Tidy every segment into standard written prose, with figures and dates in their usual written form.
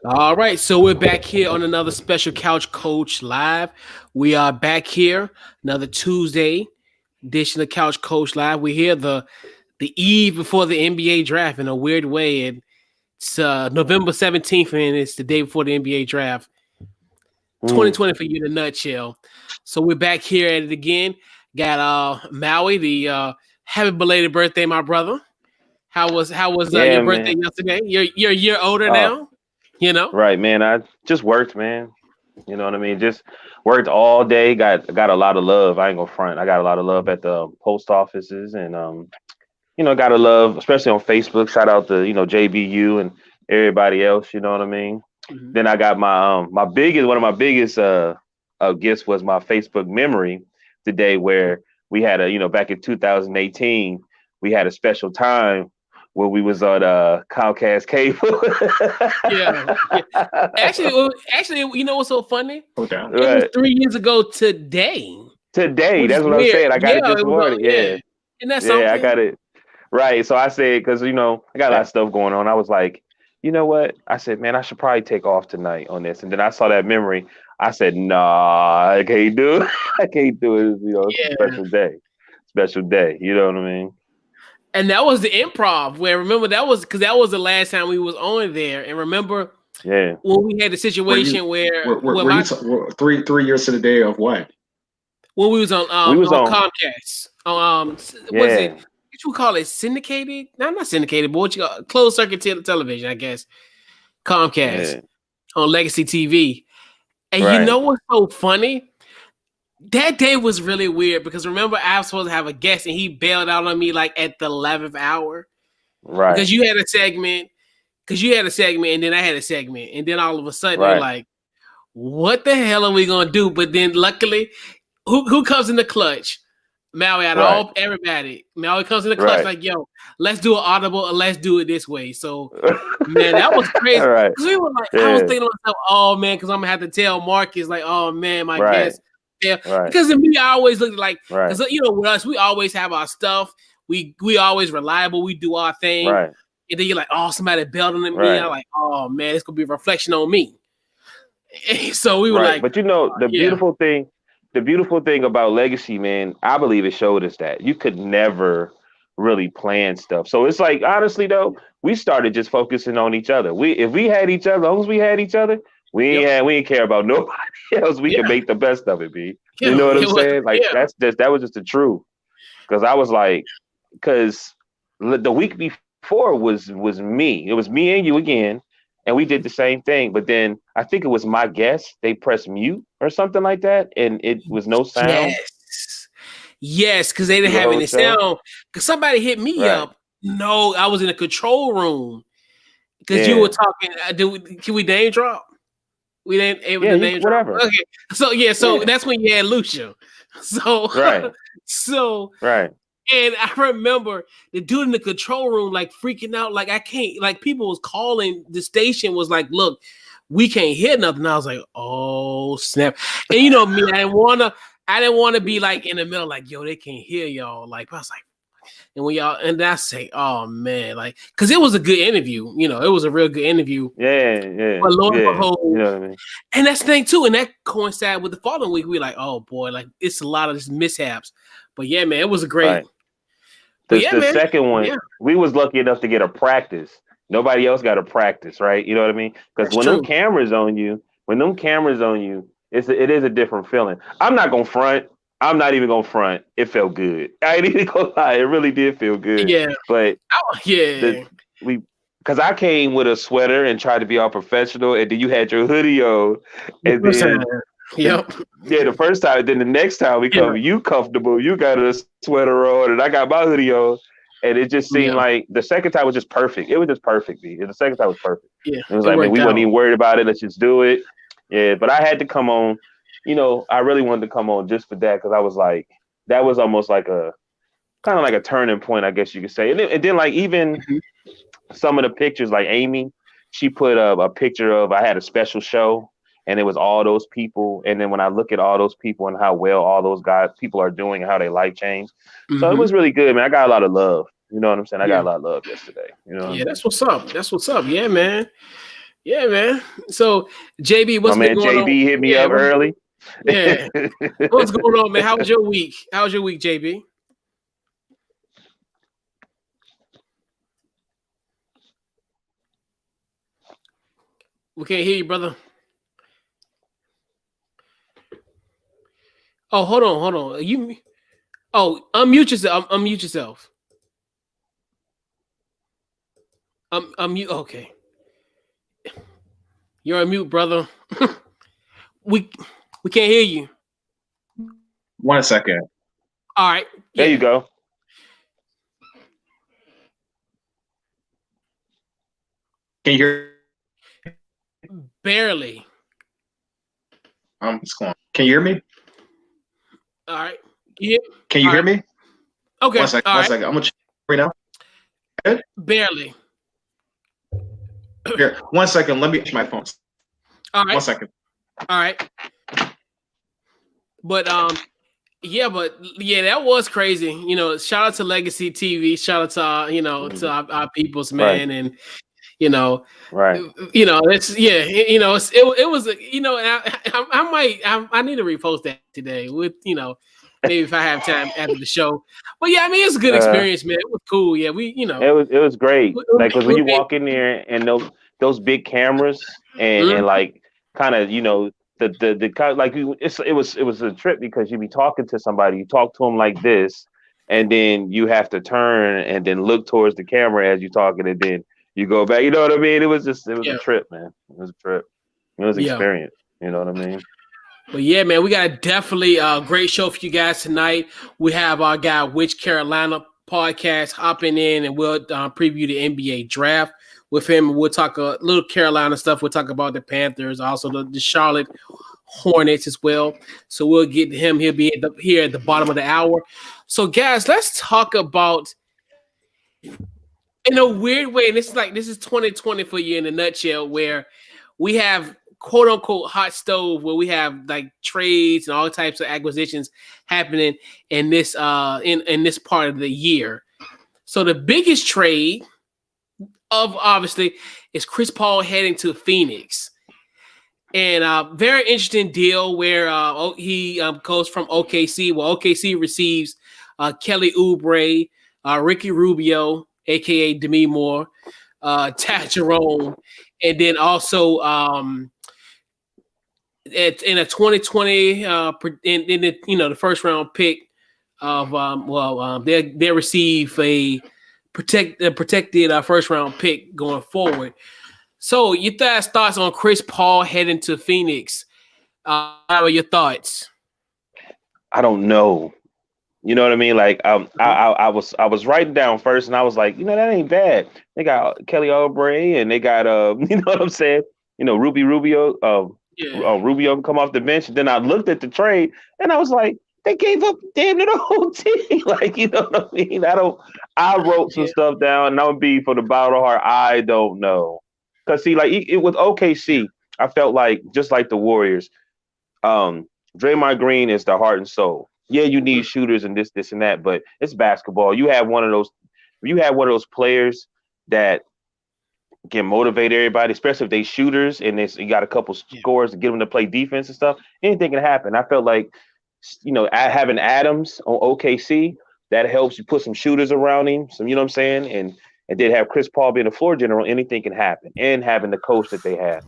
All right, so we're back here on another special Couch Coach Live. We are back here another Tuesday edition of Couch Coach Live. We're here the eve before the NBA draft in a weird way, and it's November 17th, and it's the day before the NBA draft. Mm. 2020 for you in a nutshell. So we're back here at it again. Got Maui, the happy belated birthday, my brother. How was Yeah, your birthday man. yesterday? You're a year older Oh, now, you know. right, man. I just worked, man. You know what I mean? Just worked all day. Got a lot of love. I ain't gonna front. I got a lot of love at the post offices, and got a love, especially on Facebook. Shout out to JBU and everybody else. You know what I mean? Mhm. Then I got my biggest one of my biggest gifts was my Facebook memory today, where we had a back in 2018 we had a special time where we was on Comcast cable. Yeah, yeah. Actually, you know what's so funny? Hold down. It was Right. 3 years ago today, Today, which is that's what I'm weird. saying. I got Yeah, it this it was. morning. Yeah, Yeah, isn't that yeah, I something? got it. Right. So I said, because I got a lot of stuff going on. I was like, you know what? I said, man, I should probably take off tonight on this. And then I saw that memory. I said, nah, I can't do it. I can't do it. It's a Yeah, special day. Special day. You know what I mean? and that was the improv. Where remember that was because that was the last time we was on there, and remember Yeah. when we had the Were you situation where were you three years to the day of what? when we was on We was on. Comcast. Was it Yeah. what you call it syndicated? No, not syndicated, but what you call closed circuit television, I guess. Comcast Yeah. on Legacy TV. And you Right. know what's so funny? That day was really weird because remember I was supposed to have a guest and he bailed out on me like at the 11th hour Right. because you had a segment, and then I had a segment, and then all of a sudden they're Right. like, "What the hell are we gonna do?" But then luckily, who comes in the clutch? Maui out of Right. all everybody. Maui comes in the clutch Right. like, "Yo, let's do an audible and let's do it this way." So man, that was crazy. All right. Cause we were like, I was Yeah. thinking to myself, oh man, because I'm gonna have to tell Marcus, like, oh man, my Right. guess. Yeah. Right. Because to me, I always looked like, Right. because with us, we always have our stuff. We always reliable, we do our thing. Right. And then you're like, oh, somebody building at me. Right. I'm like, oh man, it's gonna be a reflection on me. So we were Right. like, But yeah, the beautiful thing about Legacy, man, I believe it showed us that you could never really plan stuff. So it's like, honestly though, we started just focusing on each other. If we had each other, as long as we had each other, yep, we ain't care about nobody else. We yeah, can make the best of it, B. You yeah, know what I'm it was, saying? Like yeah, that was just the truth. Because I was like, because the week before was me. It was me and you again, and we did the same thing. But then I think it was my guest. They pressed mute or something like that, and it was no sound yes, yes, because they didn't through the have whole any show. sound. Because somebody hit me Right. up. No, I was in the control room because you were Yeah. talking. Can we name drop? We didn't able Yeah. to You name drop. whatever. Okay, so yeah, so Yeah. that's when you had Lucia. So Right. so Right. and I remember the dude in the control room like freaking out, like I can't, like people was calling the station was like, look, we can't hear nothing. I was like, oh snap. And you know me, I didn't wanna be like in the middle, like, yo, they can't hear y'all. Like I was like, and when y'all and I say, oh man, like because it was a good interview, it was a real good interview. Yeah. Yeah. But lo and Yeah. You behold, know what I mean? and that's the thing too, and that coincided with the following week. We were like, oh boy, like it's a lot of just mishaps. But yeah, man, it was a great. Right. But The yeah, the man, second one, yeah, we was lucky enough to get a practice. Nobody else got a practice, right? You know what I mean? Because that's true. when them cameras on you, it is a different feeling. I'm not gonna front. I'm not even gonna front. It felt good. I ain't even gonna lie. It really did feel good. Yeah. But Oh, the yeah. we because I came with a sweater and tried to be all professional, and then you had your hoodie on, The and first time. then the Yep. yeah, the first time, then the next time we Yeah. come, you comfortable, you got a sweater on, and I got my hoodie on, and it just seemed Yeah. like the second time was just perfect. It was just perfect, B. The second time was perfect. Yeah. It was It like, man, worked we wasn't out. even worried about it. Let's just do it. Yeah, but I had to come on. I really wanted to come on just for that because I was like, that was almost like a kind of like a turning point, I guess you could say. And then like even Mhm. some of the pictures, like Amy, she put up a picture of I had a special show, and it was all those people. And then when I look at all those people and how well all those guys people are doing and how their life changed, so it Mhm. was really good, man. I got a lot of love. You know what I'm saying? I got Yeah. a lot of love yesterday. You know what I Yeah, mean? that's what's up. That's what's up. Yeah, man. Yeah, man. So JB, My what's been man going on? JB hit me Yeah, up early. yeah. What's going on, man? How was your week? How was your week, JB? We can't hear you, brother. Oh, hold on, hold on. You unmute yourself. Unmute yourself. Unmute. Okay, you're on mute, brother. we we can't hear you. 1 second. All right. There you Yeah, go. Can you hear? barely. What's going on? Can you hear me? All right. Yeah. Can you All hear right. me? Okay. One second. All One right. second. I'm gonna check right now. Good. Barely. Here. 1 second. Let me touch my phone. All One right. second. All right. But yeah, but yeah, that was crazy. You know, shout out to Legacy TV. Shout out to to Mhm. our people's Right, man, and you know, right. it's it was and I need to repost that today with maybe if I have time after the show. But yeah, I mean it's a good Uh, experience, man. It was cool. Yeah, we it was great. Like, cause when we you made, walk in there and those big cameras and mm, like kind of the kind like it was a trip because you be talking to somebody, you talk to them like this, and then you have to turn and then look towards the camera as you're talking, and then you go back. You know what I mean? It was a yeah, trip, man. It was a trip. It was an yeah. experience. You know what I mean? But yeah, man, we got a definitely great show for you guys tonight. We have our guy, Which Carolina podcast, hopping in, and we'll preview the NBA draft with him. We'll talk a little Carolina stuff. We'll talk about the Panthers, also the Charlotte Hornets as well. So we'll get to him. He'll be here at the bottom of the hour. So, guys, let's talk about in a weird way. And this is 2020 for you in a nutshell, where we have quote unquote hot stove where we have like trades and all types of acquisitions happening in this in this part of the year. So the biggest trade of obviously is Chris Paul heading to Phoenix. And very interesting deal where he goes from OKC. Well, OKC receives Kelly Oubre, Ricky Rubio, aka Demi Moore, Tad Jerome, and then also in a 2020 in the the first round pick of they receive a protected first round pick going forward. So your guys' thoughts on Chris Paul heading to Phoenix? How are your thoughts? I don't know. You know what I mean? Like, I was writing down first, and I was like, that ain't bad. They got Kelly Oubre, and they got you know what I'm saying? Yeah, Rubio come off the bench. Then I looked at the trade, and I was like, they gave up damn near the whole team. Like, you know what I mean? I wrote some yeah, stuff down, and I'm be for the bottom of the heart. I don't know, cause see, like with OKC, I felt like just like the Warriors. Draymond Green is the heart and soul. Yeah, you need shooters and this, and that, but it's basketball. You have one of those players that can motivate everybody, especially if they shooters and you got a couple yeah, scores to get them to play defense and stuff. Anything can happen. I felt like, having Adams on OKC, that helps you put some shooters around him. Some, you know what I'm saying, and then have Chris Paul being the floor general. Anything can happen, and having the coach that they have.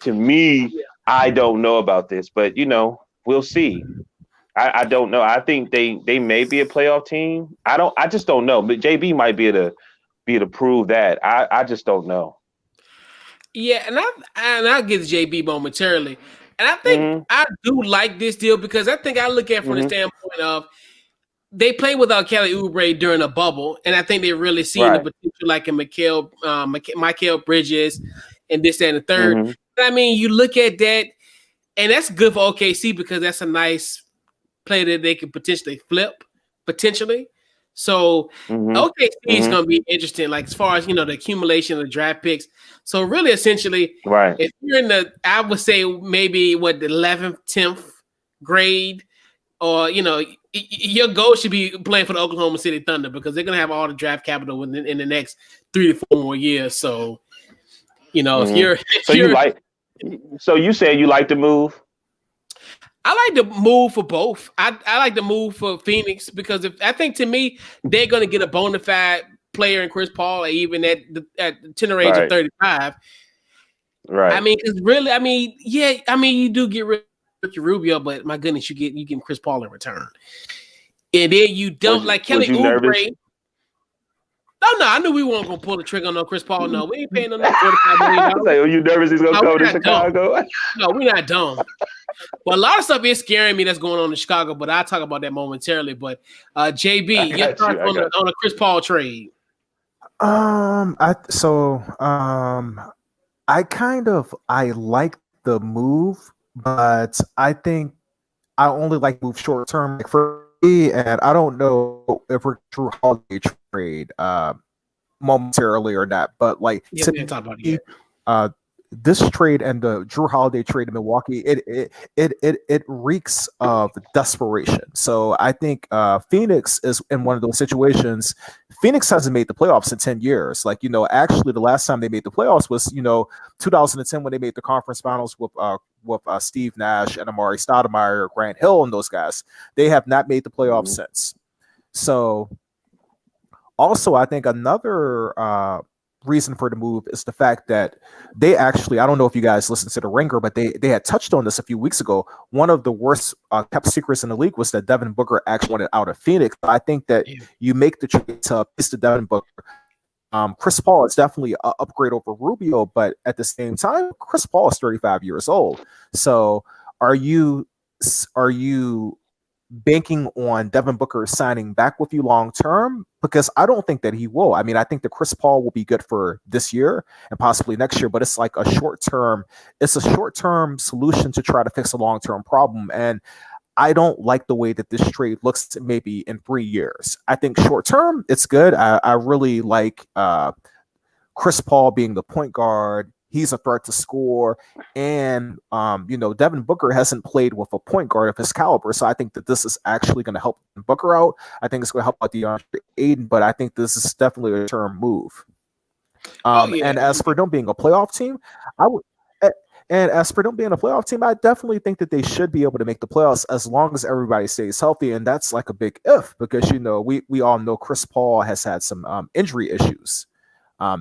To me, I don't know about this, but we'll see. I don't know. I think they may be a playoff team. I just don't know. But JB might be able to prove that. I just don't know. yeah. And I'll get to JB momentarily. And I think Hmm. I do like this deal because I think I look at it from the Hmm. standpoint of they played without Kelly Oubre during a bubble, and I think they're really seeing the Right. potential, like in Mikael Bridges, and this, that, and the third. Hmm. I mean, you look at that, and that's good for OKC because that's a nice player that they could potentially flip, potentially. So Hmm. OKC is Hmm. going to be interesting, like as far as the accumulation of the draft picks. So really, essentially, Right. if you're in I would say maybe what the 11th, 10th grade, or your goal should be playing for the Oklahoma City Thunder because they're gonna have all the draft capital in the next 3 to 4 more years. So You know, if Mhm. you're, So you like, so you said you like the move? I like the move for both. I like the move for Phoenix because I think to me they're going to get a bona fide player in Chris Paul, even at the tender age of Right, 35. I right. mean, because really, I mean, yeah, I mean, you do get Ricky Rubio, but my goodness, you get Chris Paul in return, and then you don't like Was Kelly you nervous? Oubre. No, I knew we weren't gonna pull the trigger on no Chris Paul. No, we ain't paying no nigga $45 million. I was like, were you nervous he's gonna No, come we're to not dumb. Chicago? No, we're not dumb. But a lot of stuff is scaring me that's going on in Chicago, but I'll talk about that momentarily. But JB, I your got thoughts you. I got on the Chris Paul trade? I like the move, but I think I only like move short term. Like for me, and I don't know if we're Drew Holiday trade momentarily or not, but like Yeah, to we didn't talk about it me, yet. uh, this trade and the Drew Holiday trade in Milwaukee, it reeks of desperation. So I think Phoenix is in one of those situations. Phoenix hasn't made the playoffs in 10 years. Like, actually the last time they made the playoffs was, 2010 when they made the conference finals with Steve Nash and Amari Stoudemire, Grant Hill, and those guys. They have not made the playoffs since. So also, I think another reason for the move is the fact that they actually, I don't know if you guys listened to The Ringer, but they had touched on this a few weeks ago. One of the worst kept secrets in the league was that Devin Booker actually wanted out of Phoenix. I think that you make the trade to piece to Devin Booker. Chris Paul is definitely an upgrade over Rubio, but at the same time, Chris Paul is 35 years old. So are you banking on Devin Booker signing back with you long term? Because I don't think that he will. I mean, I think that Chris Paul will be good for this year and possibly next year, but it's like a short term solution to try to fix a long term problem. And I don't like the way that this trade looks maybe in 3 years. I think short term, it's good. I really like Chris Paul being the point guard. He's a threat to score. And, Devin Booker hasn't played with a point guard of his caliber. So I think that this is actually going to help Booker out. I think it's going to help out DeAndre Ayton, but I think this is definitely a term move. And as for them being a playoff team, I definitely think that they should be able to make the playoffs as long as everybody stays healthy. And that's like a big if, because, we all know Chris Paul has had some injury issues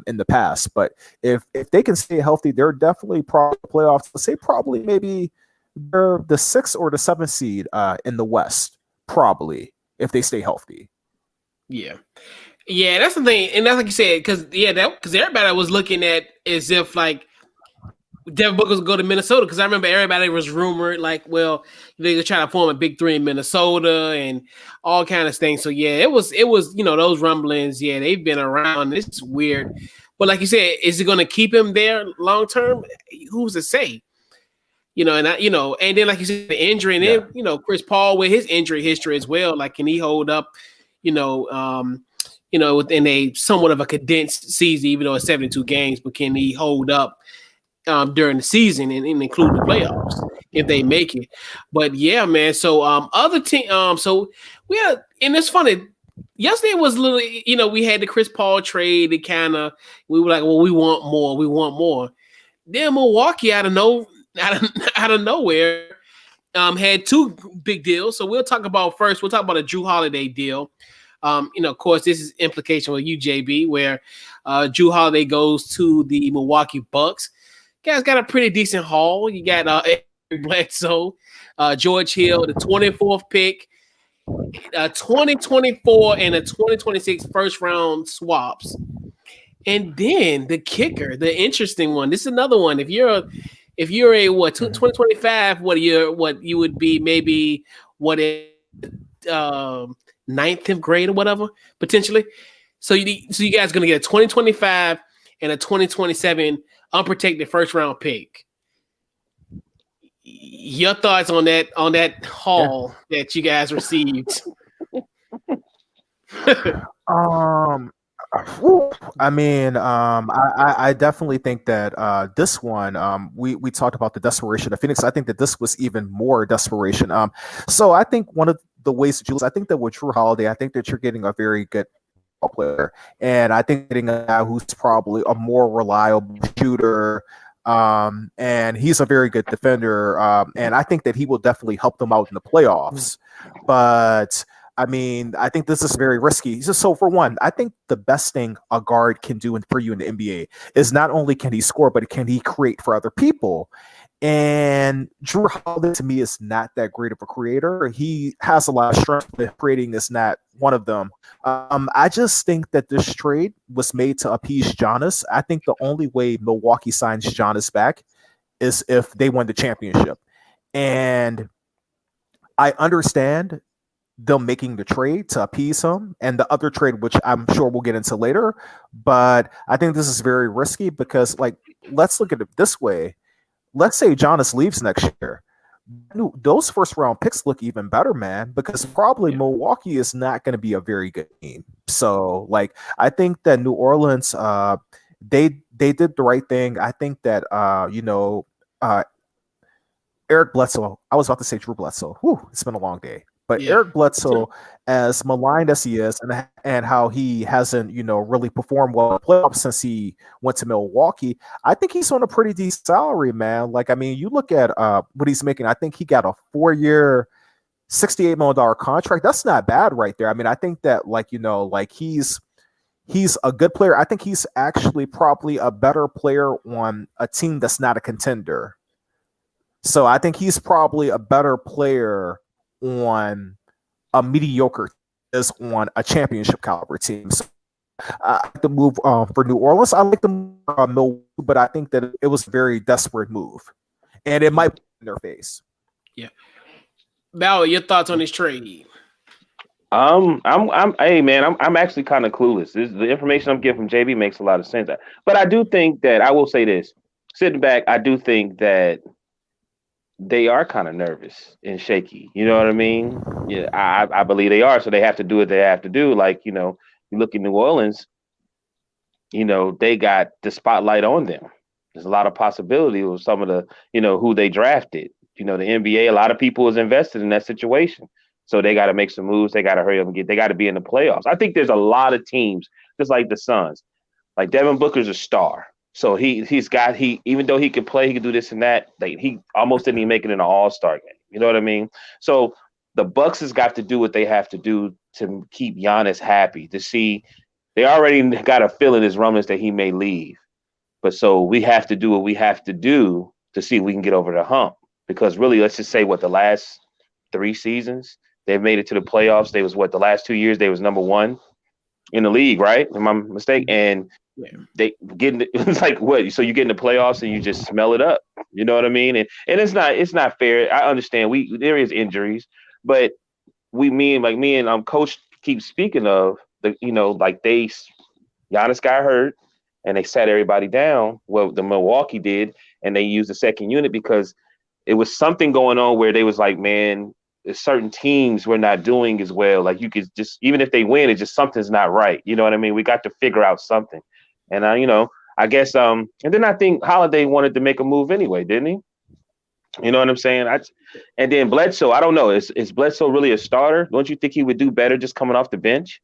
in the past. But if they can stay healthy, they're definitely probably playoffs. Let's say probably maybe they're the 6th or the 7th seed in the West, probably, if they stay healthy. Yeah, that's the thing, and that's like you said, because everybody was looking at as if like Devin Booker was going to go to Minnesota, because I remember everybody was rumored like, well, they were trying to form a big three in Minnesota and all kind of things. So yeah, it was those rumblings. Yeah, they've been around. It's weird, but like you said, is it going to keep him there long term? Who's to say? And then like you said, the injury, and then Chris Paul with his injury history as well. Like, can he hold up? Within a somewhat of a condensed season, even though it's 72 games, but can he hold up during the season and include the playoffs if they make it? But yeah, man. So other team, so we had, and it's funny. Yesterday was literally, we had the Chris Paul trade. It we were like, well, we want more. Then Milwaukee out of nowhere had two big deals. So we'll talk about a Drew Holiday deal. Of course, this is implication with you, JB, where Drew Holiday goes to the Milwaukee Bucks. Guys got a pretty decent haul. You got Eric Bledsoe, George Hill, the 24th pick, 2024 and a 2026 first round swaps. And then the kicker, the interesting one. This is another one. If you're a 2025, what you would be maybe ninth, 10th grade or whatever, potentially. So you guys are gonna get a 2025 and a 2027 unprotected first round pick. Your thoughts on that haul that you guys received? I definitely think that this one, we talked about the desperation of Phoenix. I think that this was even more desperation. So I think one of the ways that I think that with Drew Holiday, I think that you're getting a very good basketball player. And I think getting a guy who's probably a more reliable shooter, and he's a very good defender. And I think that he will definitely help them out in the playoffs. But I mean, I think this is very risky. So for one, I think the best thing a guard can do for you in the NBA is not only can he score, but can he create for other people. And Drew Holiday to me is not that great of a creator. He has a lot of strength, but creating is not one of them. I just think that this trade was made to appease Giannis. I think the only way Milwaukee signs Giannis back is if they win the championship. And I understand them making the trade to appease him and the other trade, which I'm sure we'll get into later. But I think this is very risky because, like, let's look at it this way. Let's say Giannis leaves next year. Those first round picks look even better, man, because probably Milwaukee is not going to be a very good team. So, like, I think that New Orleans, they did the right thing. I think that Eric Bledsoe. I was about to say Drew Bledsoe. Whew, it's been a long day. But Eric Bledsoe, as maligned as he is, and how he hasn't, really performed well in the playoffs since he went to Milwaukee, I think he's on a pretty decent salary, man. Like, I mean, you look at what he's making. I think he got a 4-year, $68 million contract. That's not bad right there. I mean, I think that, he's a good player. I think he's actually probably a better player on a team that's not a contender. So I think he's probably a better player on a mediocre is on a championship caliber team. So I like the move for New Orleans. I like the move Milwaukee, but I think that it was a very desperate move, and it might be in their face. Yeah, Val, your thoughts on this trade? Hey man, I'm actually kind of clueless. The information I'm getting from JB makes a lot of sense, but I do think that I will say this. Sitting back, I do think that they are kind of nervous and shaky. You know what I mean? Yeah, I believe they are. So they have to do what they have to do. Like, you look at New Orleans, they got the spotlight on them. There's a lot of possibility with some of the, who they drafted. The NBA, a lot of people is invested in that situation. So they got to make some moves. They got to hurry up and they got to be in the playoffs. I think there's a lot of teams, just like the Suns. Like Devin Booker's a star. So even though he could play, he could do this and that. Like he almost didn't even make it in an All-Star game. You know what I mean? So the Bucks has got to do what they have to do to keep Giannis happy. To see, they already got a feeling his rumors that he may leave, but so we have to do what we have to do to see if we can get over the hump. Because really, let's just say the last 3 seasons they've made it to the playoffs. They was the last 2 years they was number 1 in the league, right? Am I mistaken? And they getting it's like what? So you get in the playoffs and you just smell it up. You know what I mean? And it's not fair. I understand there is injuries, but me and coach keep speaking of Giannis got hurt and they sat everybody down. Well, the Milwaukee did, and they used the second unit because it was something going on where they was like, man, certain teams we're not doing as well. Like you could just, even if they win, it's just something's not right. You know what I mean? We got to figure out something. And I guess and then I think Holiday wanted to make a move anyway, didn't he? You know what I'm saying? And then Bledsoe, I don't know. Is Bledsoe really a starter? Don't you think he would do better just coming off the bench?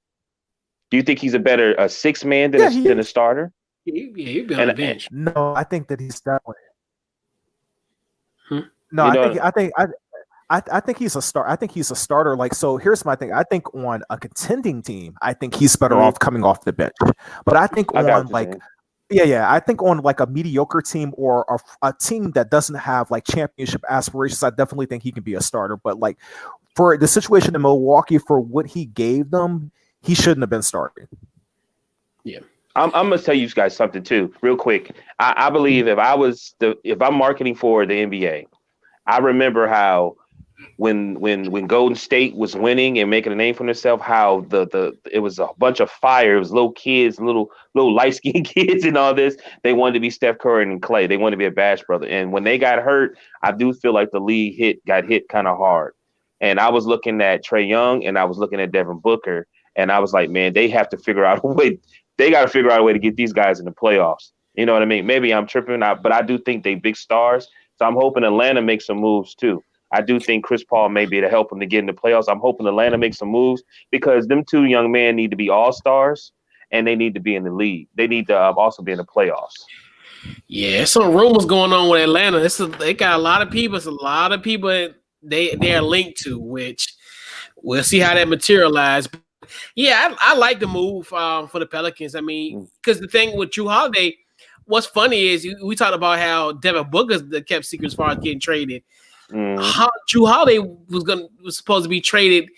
Do you think he's a better 6-man than a starter? He'd be on the bench. No, I think that he's definitely. Hmm? No, I think he's a star. I think he's a starter. Like, so here's my thing. I think on a contending team, I think he's better off coming off the bench. But I think I think on like a mediocre team or a team that doesn't have like championship aspirations, I definitely think he can be a starter. But like for the situation in Milwaukee, for what he gave them, he shouldn't have been starting. Yeah. I'm gonna tell you guys something too, real quick. I believe if I'm marketing for the NBA, I remember how when Golden State was winning and making a name for themselves, how it was a bunch of fire. It was little kids, little light-skinned kids and all this. They wanted to be Steph Curry and Clay. They wanted to be a Bash brother. And when they got hurt, I do feel like the league got hit kind of hard. And I was looking at Trae Young and I was looking at Devin Booker. And I was like, man, they have to figure out a way. They got to figure out a way to get these guys in the playoffs. You know what I mean? Maybe I'm tripping, but I do think they big stars. So I'm hoping Atlanta makes some moves too. I do think Chris Paul may be able to help them to get in the playoffs. I'm hoping Atlanta makes some moves because them 2 young men need to be all-stars. and they need to be in the league. They need to also be in the playoffs. Yeah, some rumors going on with Atlanta. They got a lot of people. It's a lot of people that they are linked to, which we'll see how that materializes. Yeah, I like the move for the Pelicans. I mean, because the thing with Drew Holiday, what's funny is we talked about how Devin Booker's the kept secret as far as getting traded. How Drew Holiday was supposed to be traded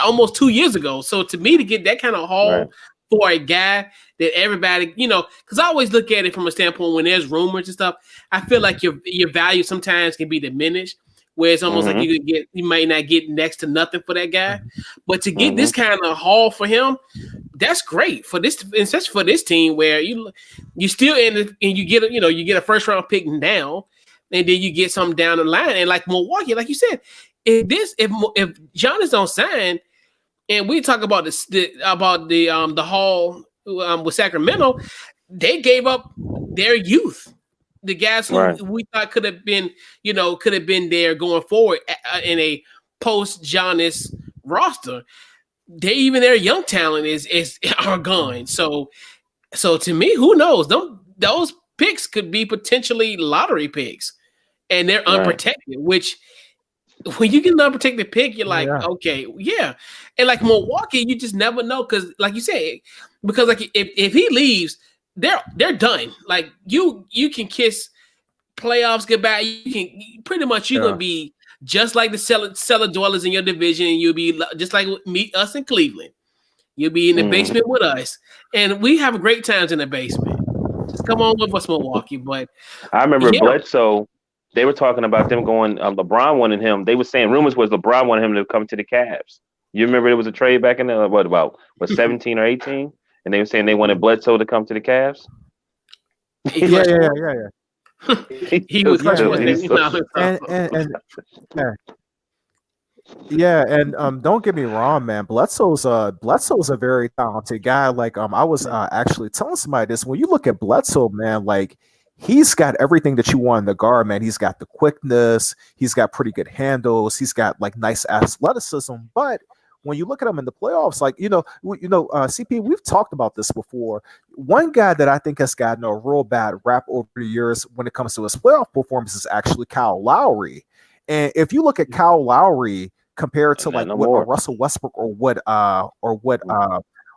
almost 2 years ago. So to me, to get that kind of haul for a guy that everybody, because I always look at it from a standpoint when there's rumors and stuff, I feel like your value sometimes can be diminished, where it's almost like you might not get next to nothing for that guy. But to get this kind of haul for him, that's great for this, especially for this team where you still in it and you get a first round pick down, and then you get something down the line. And like Milwaukee, like you said, if Giannis don't sign, and we talk about the haul with Sacramento, they gave up their youth, the guys who we thought could have been there going forward in a post Giannis roster. Their young talent are gone. So to me, who knows? Those picks could be potentially lottery picks, and they're unprotected. Which, when you get an unprotected pick, you're like, okay, yeah. And like Milwaukee, you just never know, because, like you said, because like if he leaves, they're done. Like you can kiss playoffs goodbye. You can pretty much you're gonna be just like the cellar dwellers in your division, and you'll be just like us in Cleveland. You'll be in the basement with us, and we have great times in the basement. Just come on with us, Milwaukee. But I remember Bledsoe. They were talking about them going. LeBron wanted him. They were saying rumors was LeBron wanted him to come to the Cavs. You remember there was a trade back in the what 17 or 18, and they were saying they wanted Bledsoe to come to the Cavs. Yeah. He was and don't get me wrong, man. Bledsoe's a very talented guy. Like I was actually telling somebody this. When you look at Bledsoe, man, like he's got everything that you want in the guard, man. He's got the quickness, he's got pretty good handles, he's got like nice athleticism. But when you look at him in the playoffs, like CP, we've talked about this before. One guy that I think has gotten a real bad rap over the years when it comes to his playoff performance is actually Kyle Lowry. And if you look at Kyle Lowry compared to like what Russell Westbrook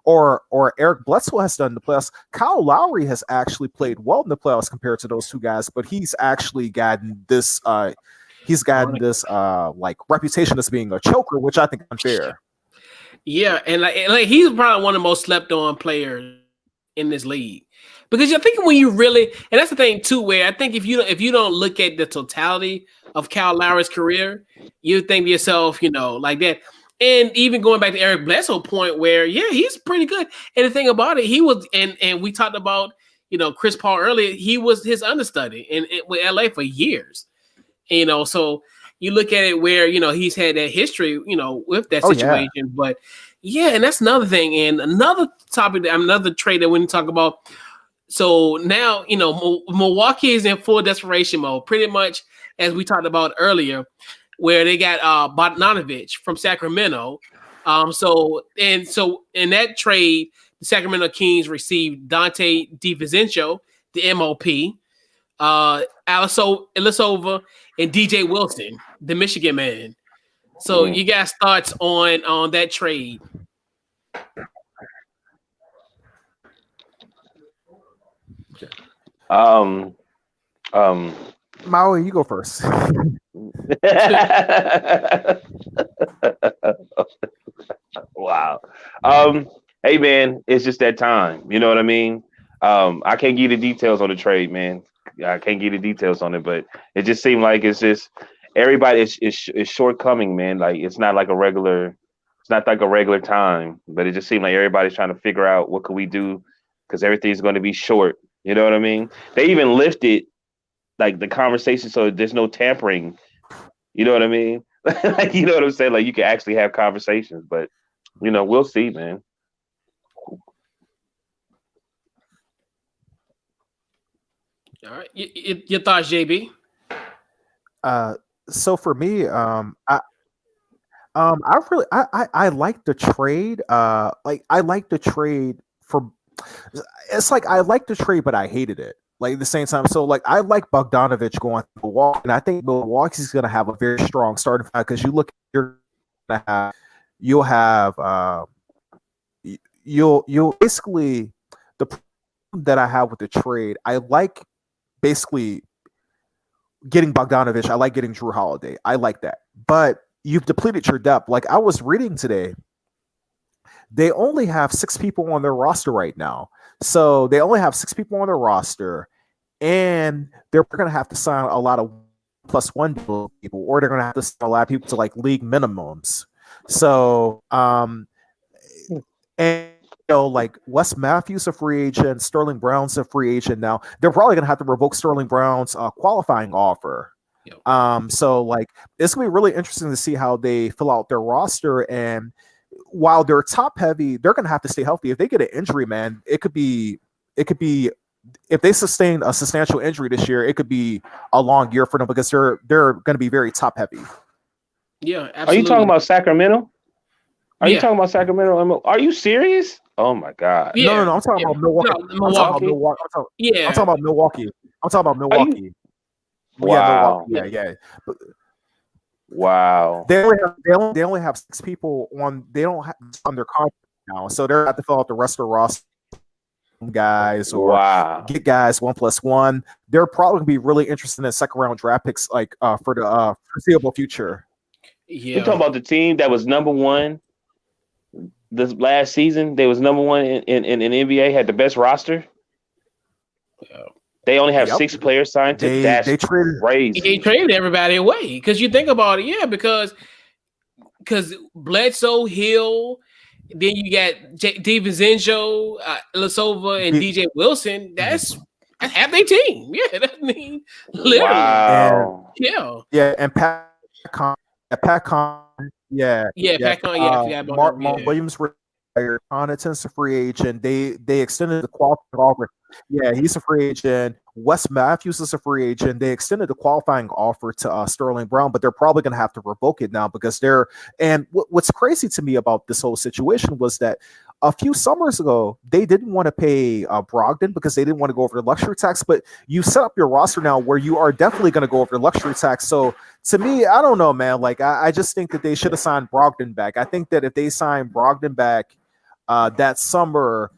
or Eric Bledsoe has done in the playoffs, Kyle Lowry has actually played well in the playoffs compared to those two guys, but he's actually gotten this like reputation as being a choker, which I think is unfair. Yeah, and like he's probably one of the most slept on players in this league, because you're thinking when you really, and that's the thing too, where I think if you don't look at the totality of Kyle Lowry's career, you think to yourself, like that. And even going back to Eric Bledsoe's point, where he's pretty good. And the thing about it, he was, and we talked about Chris Paul earlier. He was his understudy with LA for years. So you look at it where he's had that history, with that situation. Yeah. But and that's another thing. And another topic, another trade that we didn't talk about. So now Milwaukee is in full desperation mode, pretty much as we talked about earlier, where they got Bogdanovich from Sacramento. So in that trade, the Sacramento Kings received Dante DiVincenzo, the MOP, Ilyasova, and DJ Wilson, the Michigan man. So you guys thoughts on that trade? Maui, you go first. Wow. Hey man, it's just that time. You know what I mean? I can't give you the details on the trade, man. I can't give you the details on it, but it just seemed like it's just everybody is shortcoming, man. Like it's not like a regular time, but it just seemed like everybody's trying to figure out what could we do, because everything's going to be short. You know what I mean? They even lifted like the conversation so there's no tampering. You know what I mean? Like, you know what I'm saying? Like you can actually have conversations, but we'll see, man. All right, your thoughts, JB? So for me, I like the trade. I like the trade it's like I like the trade, but I hated it. Like at the same time, so like I like Bogdanovich going to Milwaukee, and I think Milwaukee's going to have a very strong starting five because you look, you're going to have, you'll have, you'll basically the problem that I have with the trade. I like basically getting Bogdanovich. I like getting Drew Holiday. I like that, but you've depleted your depth. Like I was reading today, they only have 6 people on their roster right now. So they only have 6 people on their roster, and they're going to have to sign a lot of +1 people, or they're going to have to sign a lot of people to like league minimums. So, and like Wes Matthews a free agent, Sterling Brown's a free agent now. They're probably going to have to revoke Sterling Brown's qualifying offer. So like it's gonna be really interesting to see how they fill out their roster, and while they're top heavy, they're going to have to stay healthy. If they get an injury, man, it could be if they sustain a substantial injury this year, it could be a long year for them because they're going to be very top heavy. Yeah, absolutely. Are you talking about Sacramento? Are you talking about Sacramento? Are you serious? Oh my God. Yeah. No. I'm talking about Milwaukee. No, Milwaukee. I'm talking about Milwaukee. I'm talking about Milwaukee. Wow. Yeah, Milwaukee. Yeah. Wow. They only have 6 people on. They don't have on their contract now, so they're going to have to fill out the rest of the roster guys or get guys 1+1. They're probably going to be really interested in second round draft picks, like for the foreseeable future. Yeah, you talking about the team that was number one this last season? They was number one in NBA, had the best roster. Yeah. They only have 6 players signed to. That's crazy. They traded everybody away because you think about it, because Bledsoe, Hill, then you got DiVincenzo, Ilyasova, and DJ Wilson. That's half their team. Yeah, that mean literally. Wow. And Pat Con. Pat Con. Pat Con. I forgot about Mark Williams retired. Connaughton's a free agent. They extended the qualifying offer. Yeah, he's a free agent. Wes Matthews is a free agent. They extended the qualifying offer to Sterling Brown, but they're probably going to have to revoke it now because they're. And what's crazy to me about this whole situation was that a few summers ago they didn't want to pay Brogdon because they didn't want to go over the luxury tax. But you set up your roster now where you are definitely going to go over the luxury tax. So to me, I don't know, man. Like I just think that they should have signed Brogdon back. I think that if they signed Brogdon back that summer,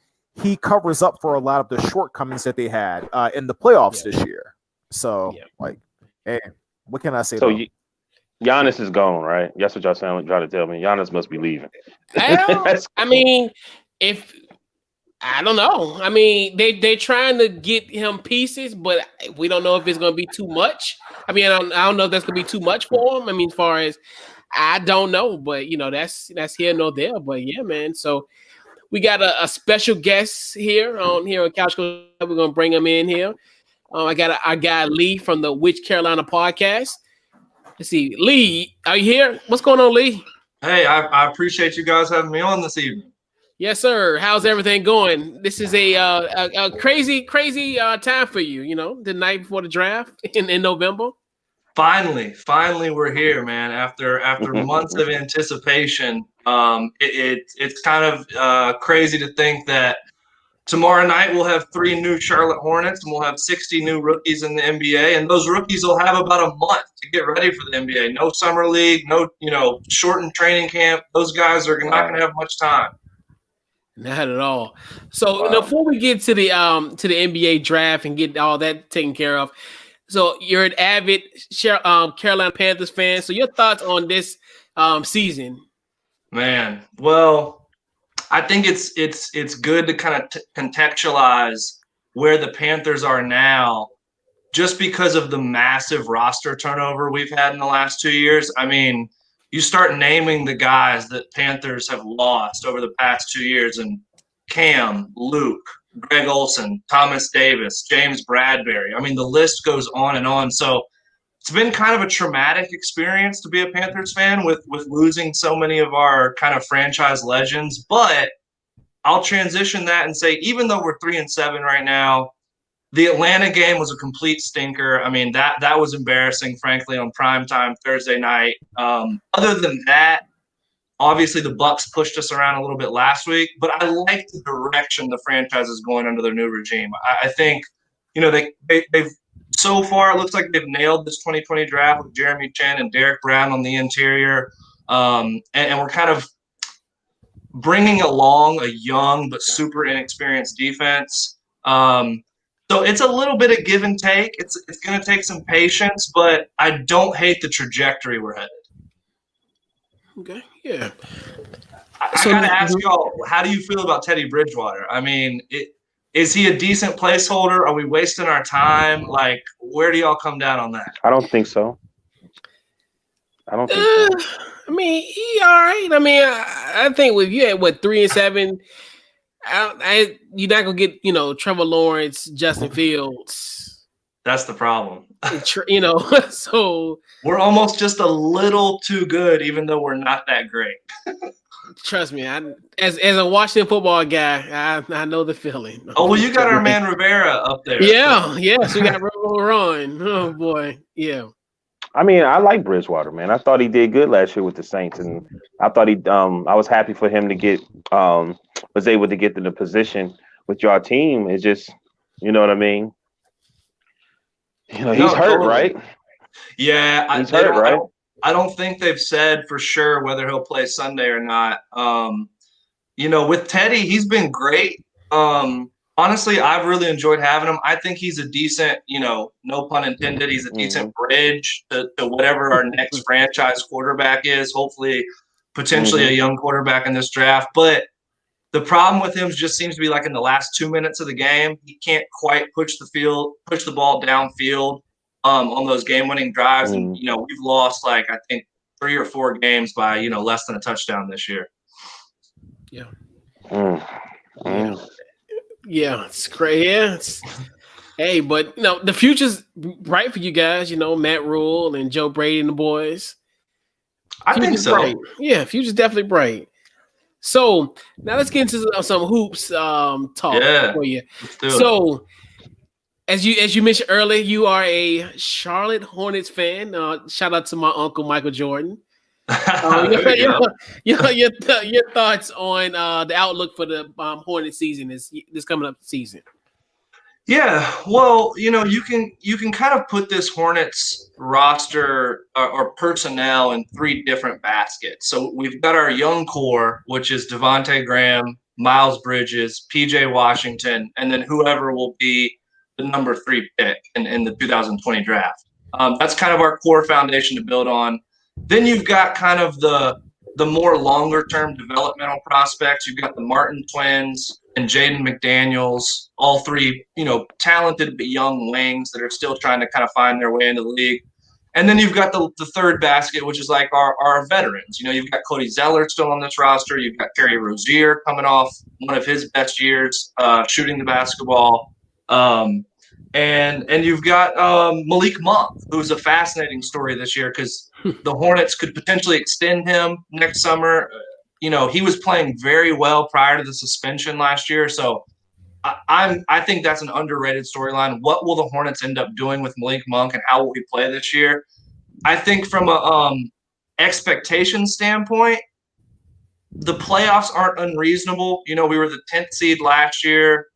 he covers up for a lot of the shortcomings that they had in the playoffs this year. So, like, hey, what can I say? So Giannis is gone, right? That's what y'all trying to tell me. Giannis must be leaving. I mean, I don't know. I mean, they're trying to get him pieces, but we don't know if it's going to be too much. I mean, I don't know if that's going to be too much for him. I mean, as far as I don't know, but that's here nor there. But yeah, man. So we got a special guest here on Couch Coach. We're gonna bring him in here. I got our guy Lee from the Which Carolina podcast. Let's see, Lee, are you here? What's going on, Lee? Hey, I appreciate you guys having me on this evening. Yes, sir. How's everything going? This is a crazy time for you. The night before the draft in November. Finally, we're here, man. After months of anticipation, it's kind of crazy to think that tomorrow night we'll have 3 new Charlotte Hornets and we'll have 60 new rookies in the NBA, and those rookies will have about a month to get ready for the NBA. No summer league, no shortened training camp. Those guys are not going to have much time. Not at all. So before we get to the NBA draft and get all that taken care of. So you're an avid Carolina Panthers fan. So your thoughts on this season? Man, well, I think it's good to kind of contextualize where the Panthers are now, just because of the massive roster turnover we've had in the last 2 years. I mean, you start naming the guys that Panthers have lost over the past 2 years, and Cam, Luke, Greg Olson, Thomas Davis, James Bradbury. I mean, the list goes on and on. So it's been kind of a traumatic experience to be a Panthers fan with losing so many of our kind of franchise legends. But I'll transition that and say, even though we're 3-7 right now, the Atlanta game was a complete stinker. I mean, that was embarrassing, frankly, on primetime Thursday night. Other than that, Obviously, the Bucks pushed us around a little bit last week, but I like the direction the franchise is going under their new regime. I think, they've so far, it looks like they've nailed this 2020 draft with Jeremy Chin and Derek Brown on the interior. And we're kind of bringing along a young but super inexperienced defense. So it's a little bit of give and take. It's going to take some patience, but I don't hate the trajectory we're headed. Okay, yeah. I got to ask y'all, how do you feel about Teddy Bridgewater? I mean, is he a decent placeholder? Are we wasting our time? Like, where do y'all come down on that? I don't think so. I don't think so. I mean, he all right. I mean, I think with you at 3-7, you're not gonna get Trevor Lawrence, Justin Fields. That's the problem. So we're almost just a little too good, even though we're not that great. Trust me, as a Washington football guy, I know the feeling. Oh well, you got our man Rivera up there. Yeah, yes, we got Ron. Oh boy, yeah. I mean, I like Bridgewater, man. I thought he did good last year with the Saints, and I thought I was happy for him to get was able to get to the position with your team. It's just, you know what I mean. He's hurt, totally. Right? Yeah, he's hurt, right? I don't think they've said for sure whether he'll play Sunday or not. With Teddy, he's been great. Honestly, I've really enjoyed having him. I think he's a decent, no pun intended, he's a decent bridge to whatever our next franchise quarterback is. Hopefully, potentially a young quarterback in this draft. But the problem with him just seems to be like in the last 2 minutes of the game, he can't quite push the ball downfield on those game-winning drives. And, we've lost I think 3 or 4 games by, less than a touchdown this year. Yeah. Yeah, it's great. Yeah, hey, but the future's bright for you guys. Matt Rule and Joe Brady and the boys. I think so. Bright. Yeah, future's definitely bright. So now let's get into some hoops talk for you. So as you mentioned earlier, you are a Charlotte Hornets fan. Shout out to my uncle Michael Jordan. Your thoughts on the outlook for the Hornets season this coming up season? Yeah, well, you can kind of put this Hornets roster or personnel in 3 different baskets. So we've got our young core, which is Devontae Graham, Miles Bridges, PJ Washington, and then whoever will be the number 3 pick in the 2020 draft. That's kind of our core foundation to build on. Then you've got kind of the more longer-term developmental prospects. You've got the Martin twins and Jaden McDaniels, all 3, talented but young wings that are still trying to kind of find their way into the league. And then you've got the third basket, which is like our veterans. You've got Cody Zeller still on this roster. You've got Terry Rozier coming off one of his best years shooting the basketball. And you've got Malik Monk, who's a fascinating story this year because the Hornets could potentially extend him next summer. He was playing very well prior to the suspension last year. So I think that's an underrated storyline. What will the Hornets end up doing with Malik Monk and how will he play this year? I think from a expectation standpoint, the playoffs aren't unreasonable. We were the 10th seed last year.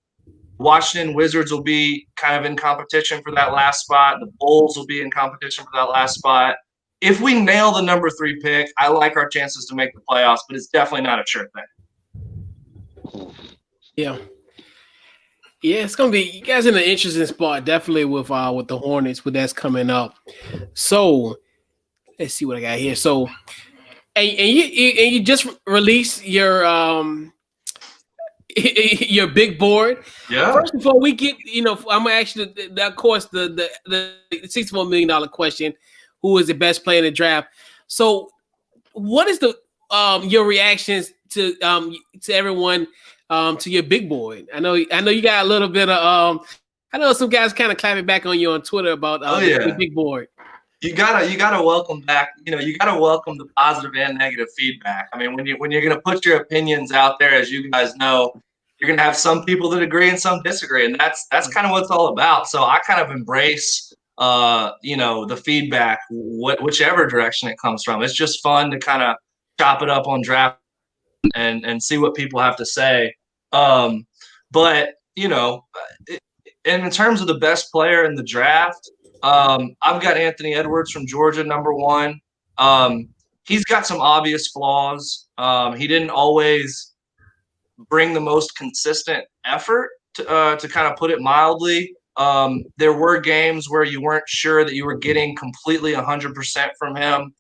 Washington Wizards will be kind of in competition for that last spot. The Bulls will be in competition for that last spot. If we nail the number 3 pick, I like our chances to make the playoffs, but it's definitely not a sure thing. Yeah. Yeah, it's gonna be you guys in an interesting spot, definitely with the Hornets, with that's coming up. So let's see what I got here. So and you just released your your big board. Yeah. First, before we get, I'm gonna ask you of course the $64 million question: who is the best player in the draft? So, what is the your reactions to everyone to your big board? I know you got a little bit of I know some guys kind of clapping back on you on Twitter about the big board. You gotta welcome back. You gotta welcome the positive and negative feedback. I mean, when you're gonna put your opinions out there, as you guys know, you're gonna have some people that agree and some disagree, and that's kind of what it's all about. So I kind of embrace the feedback, whichever direction it comes from. It's just fun to kind of chop it up on draft and see what people have to say. But you know, and in terms of the best player in the draft, I've got Anthony Edwards from Georgia, number one. He's got some obvious flaws. He didn't always bring the most consistent effort, to kind of put it mildly. There were games where you weren't sure that you were getting completely 100% from him.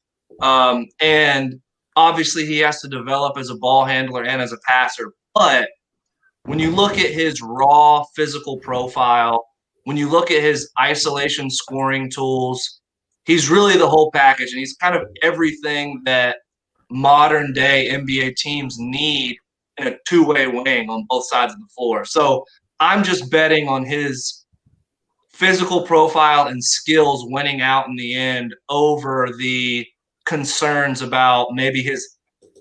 And obviously he has to develop as a ball handler and as a passer. But when you look at his raw physical profile, when you look at his isolation scoring tools, he's really the whole package. And he's kind of everything that modern day NBA teams need in a two-way wing on both sides of the floor. So I'm just betting on his physical profile and skills winning out in the end over the concerns about maybe his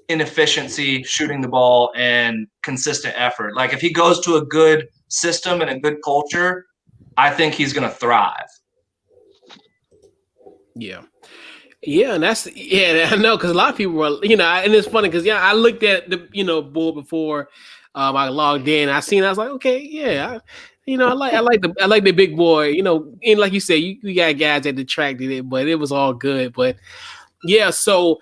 inefficiency shooting the ball and consistent effort. Like if he goes to a good system and a good culture, I think he's going to thrive. Yeah. Yeah, and I know, because a lot of people were, and it's funny because I looked at the board before I logged in. I was like, okay, yeah, I like the big boy, and like you said, you got guys that detracted it, but it was all good. But yeah, so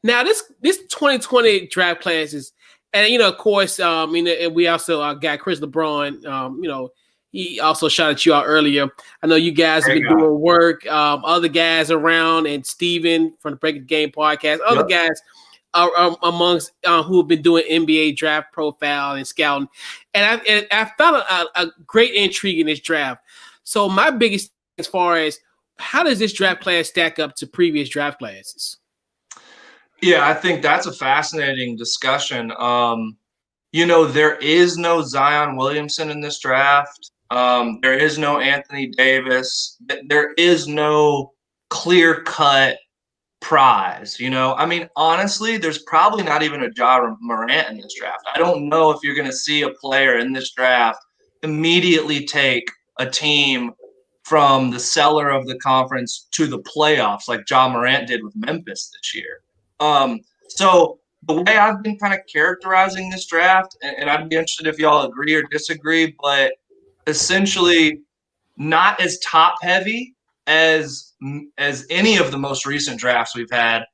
now this 2020 draft class is, and of course, and we also got Chris LeBron, he also shouted you out earlier. I know you guys have been doing work. Other guys around, and Steven from the Breaking Game podcast, other guys are amongst who have been doing NBA draft profile and scouting. And I found a great intrigue in this draft. So my biggest thing as far as how does this draft class stack up to previous draft classes? Yeah, I think that's a fascinating discussion. There is no Zion Williamson in this draft. There is no Anthony Davis. There is no clear-cut prize. Honestly, there's probably not even a Ja Morant in this draft. I don't know if you're going to see a player in this draft immediately take a team from the cellar of the conference to the playoffs like Ja Morant did with Memphis this year. So the way I've been kind of characterizing this draft, and I'd be interested if y'all agree or disagree, but essentially not as top heavy as any of the most recent drafts we've had.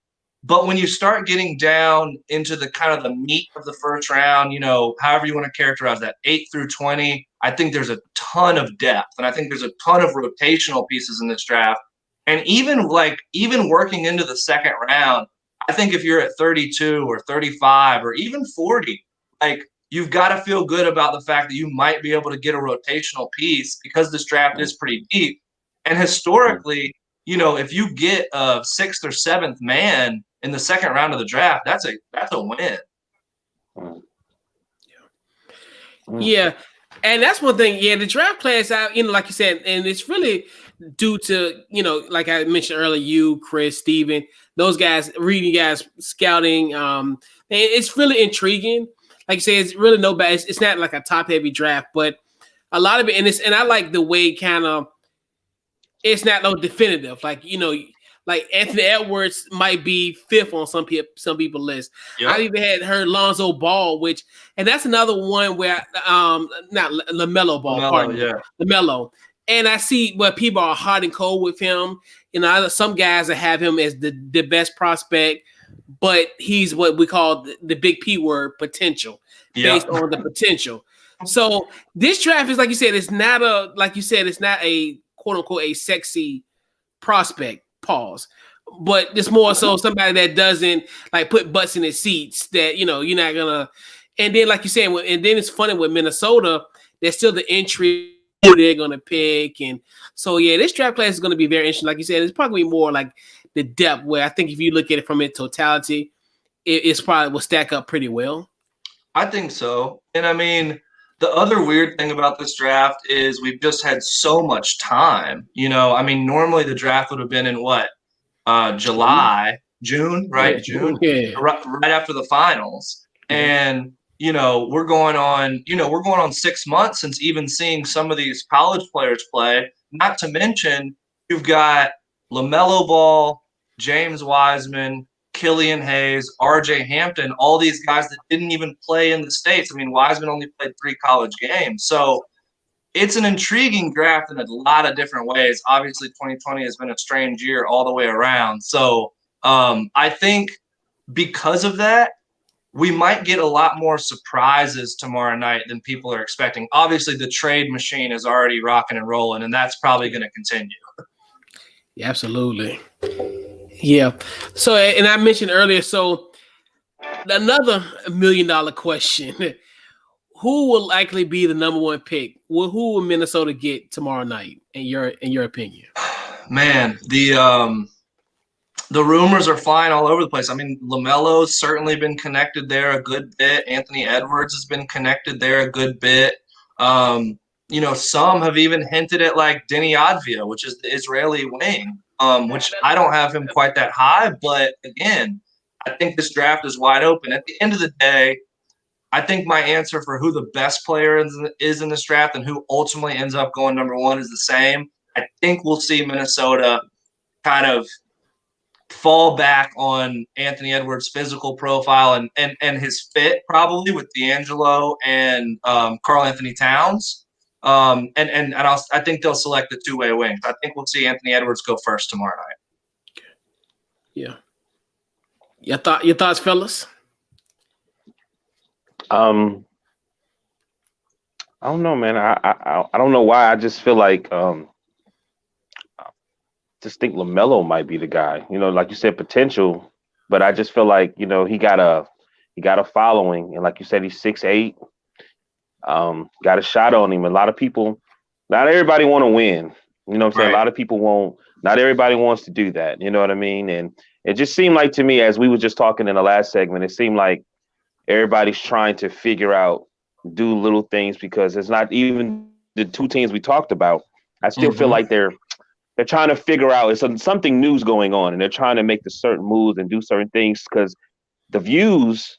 But when you start getting down into the kind of the meat of the first round, however you want to characterize that, 8 through 20, I think there's a ton of depth, and I think there's a ton of rotational pieces in this draft. And even working into the second round, I think if you're at 32 or 35 or even 40, you've got to feel good about the fact that you might be able to get a rotational piece because this draft is pretty deep. And historically, if you get a 6th or 7th man in the second round of the draft, that's a win. Yeah. And that's one thing. Yeah, the draft class, like you said, and it's really due to, like I mentioned earlier, you, Chris, Steven, those guys, reading guys, scouting. And it's really intriguing. Like you say, it's really no bad. It's not like a top heavy draft, but a lot of it, and I like the way kind of it's not no definitive. Like like Anthony Edwards might be 5th on some people list. Yep. I even had heard Lonzo Ball, and that's another one where not LaMelo Ball, LaMelo. And I see where people are hot and cold with him. Some guys that have him as the best prospect, but he's what we call the big P word, potential, based on the potential. So this draft is, like you said, it's not a quote unquote a sexy prospect, pause, but it's more so somebody that doesn't like put butts in his seats, that you're not gonna. And then, like you said, and then it's funny with Minnesota, there's still the entry who they're gonna pick, and so yeah, this draft class is gonna be very interesting. Like you said, it's probably more like the depth, where I think if you look at it from its totality, it's probably will stack up pretty well. I think so. And the other weird thing about this draft is we've just had so much time. Normally the draft would have been in what? June, right? June, right after the finals. And, we're going on 6 months since even seeing some of these college players play. Not to mention, you've got LaMelo Ball, James Wiseman, Killian Hayes, R.J. Hampton, all these guys that didn't even play in the States. I mean, Wiseman only played 3 college games. So it's an intriguing draft in a lot of different ways. Obviously, 2020 has been a strange year all the way around. So I think because of that, we might get a lot more surprises tomorrow night than people are expecting. Obviously, the trade machine is already rocking and rolling, and that's probably going to continue. Yeah, absolutely. Yeah. So, and I mentioned earlier, so another $1 million question. Who will likely be the number 1 pick? Who will Minnesota get tomorrow night, in your opinion? Man, the rumors are flying all over the place. I mean, LaMelo's certainly been connected there a good bit. Anthony Edwards has been connected there a good bit. Some have even hinted at like Denny Advia, which is the Israeli wing, which I don't have him quite that high. But again, I think this draft is wide open. At the end of the day, I think my answer for who the best player is in this draft and who ultimately ends up going number 1 is the same. I think we'll see Minnesota kind of fall back on Anthony Edwards' physical profile and his fit probably with D'Angelo and Karl Anthony Towns. I think they'll select the 2-way wings. I think we'll see Anthony Edwards go first tomorrow night. Yeah. Your thoughts, fellas? I don't know, man. I don't know why. I just feel like just think LaMelo might be the guy. Like you said, potential, but I just feel like he got a following, and like you said, he's 6'8". Got a shot on him. A lot of people, not everybody want to win. You know what I'm saying? Right. A lot of people won't. Not everybody wants to do that. You know what I mean? And it just seemed like to me, as we were just talking in the last segment, it seemed like everybody's trying to figure out, do little things, because it's not even the 2 teams we talked about. I still feel like they're trying to figure out, it's something new's going on, and they're trying to make the certain moves and do certain things, because the views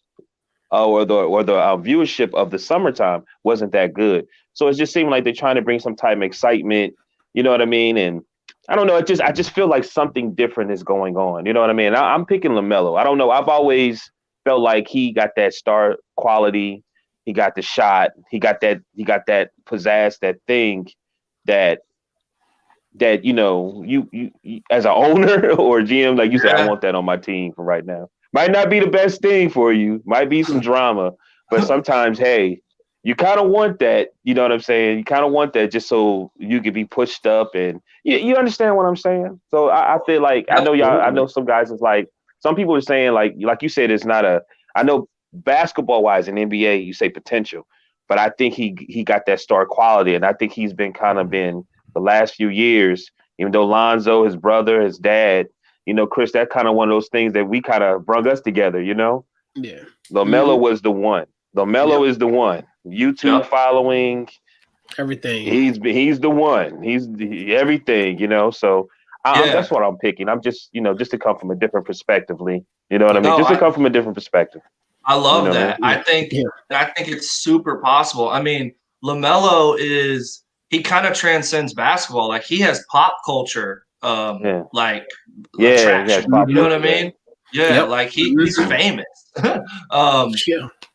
or the viewership of the summertime wasn't that good. So it just seemed like they're trying to bring some type of excitement. You know what I mean? And I don't know. I just feel like something different is going on. You know what I mean? I'm picking LaMelo. I don't know. I've always felt like he got that star quality. He got the shot. He got that pizzazz, that thing that you as an owner or GM, like you said, I want that on my team for right now. Might not be the best thing for you. Might be some drama, but sometimes, hey, you kind of want that. You know what I'm saying? You kind of want that just so you could be pushed up, and you understand what I'm saying? So I feel like I know some guys is like, some people are saying like you said, it's not a. I know basketball wise in NBA, you say potential, but I think he got that star quality, and I think he's been the last few years, even though Lonzo, his brother, his dad, Chris, that kind of one of those things that we kind of brought us together, Yeah. LaMelo was the one. LaMelo is the one. YouTube following, everything. He's the one. He's everything, So that's what I'm picking. I'm just, just to come from a different perspective, Lee. You know what I mean? Just to come from a different perspective. I love that. I think it's super possible. I mean, LaMelo he kind of transcends basketball. Like, he has pop culture attraction. You know what I mean? Yeah, like he's famous.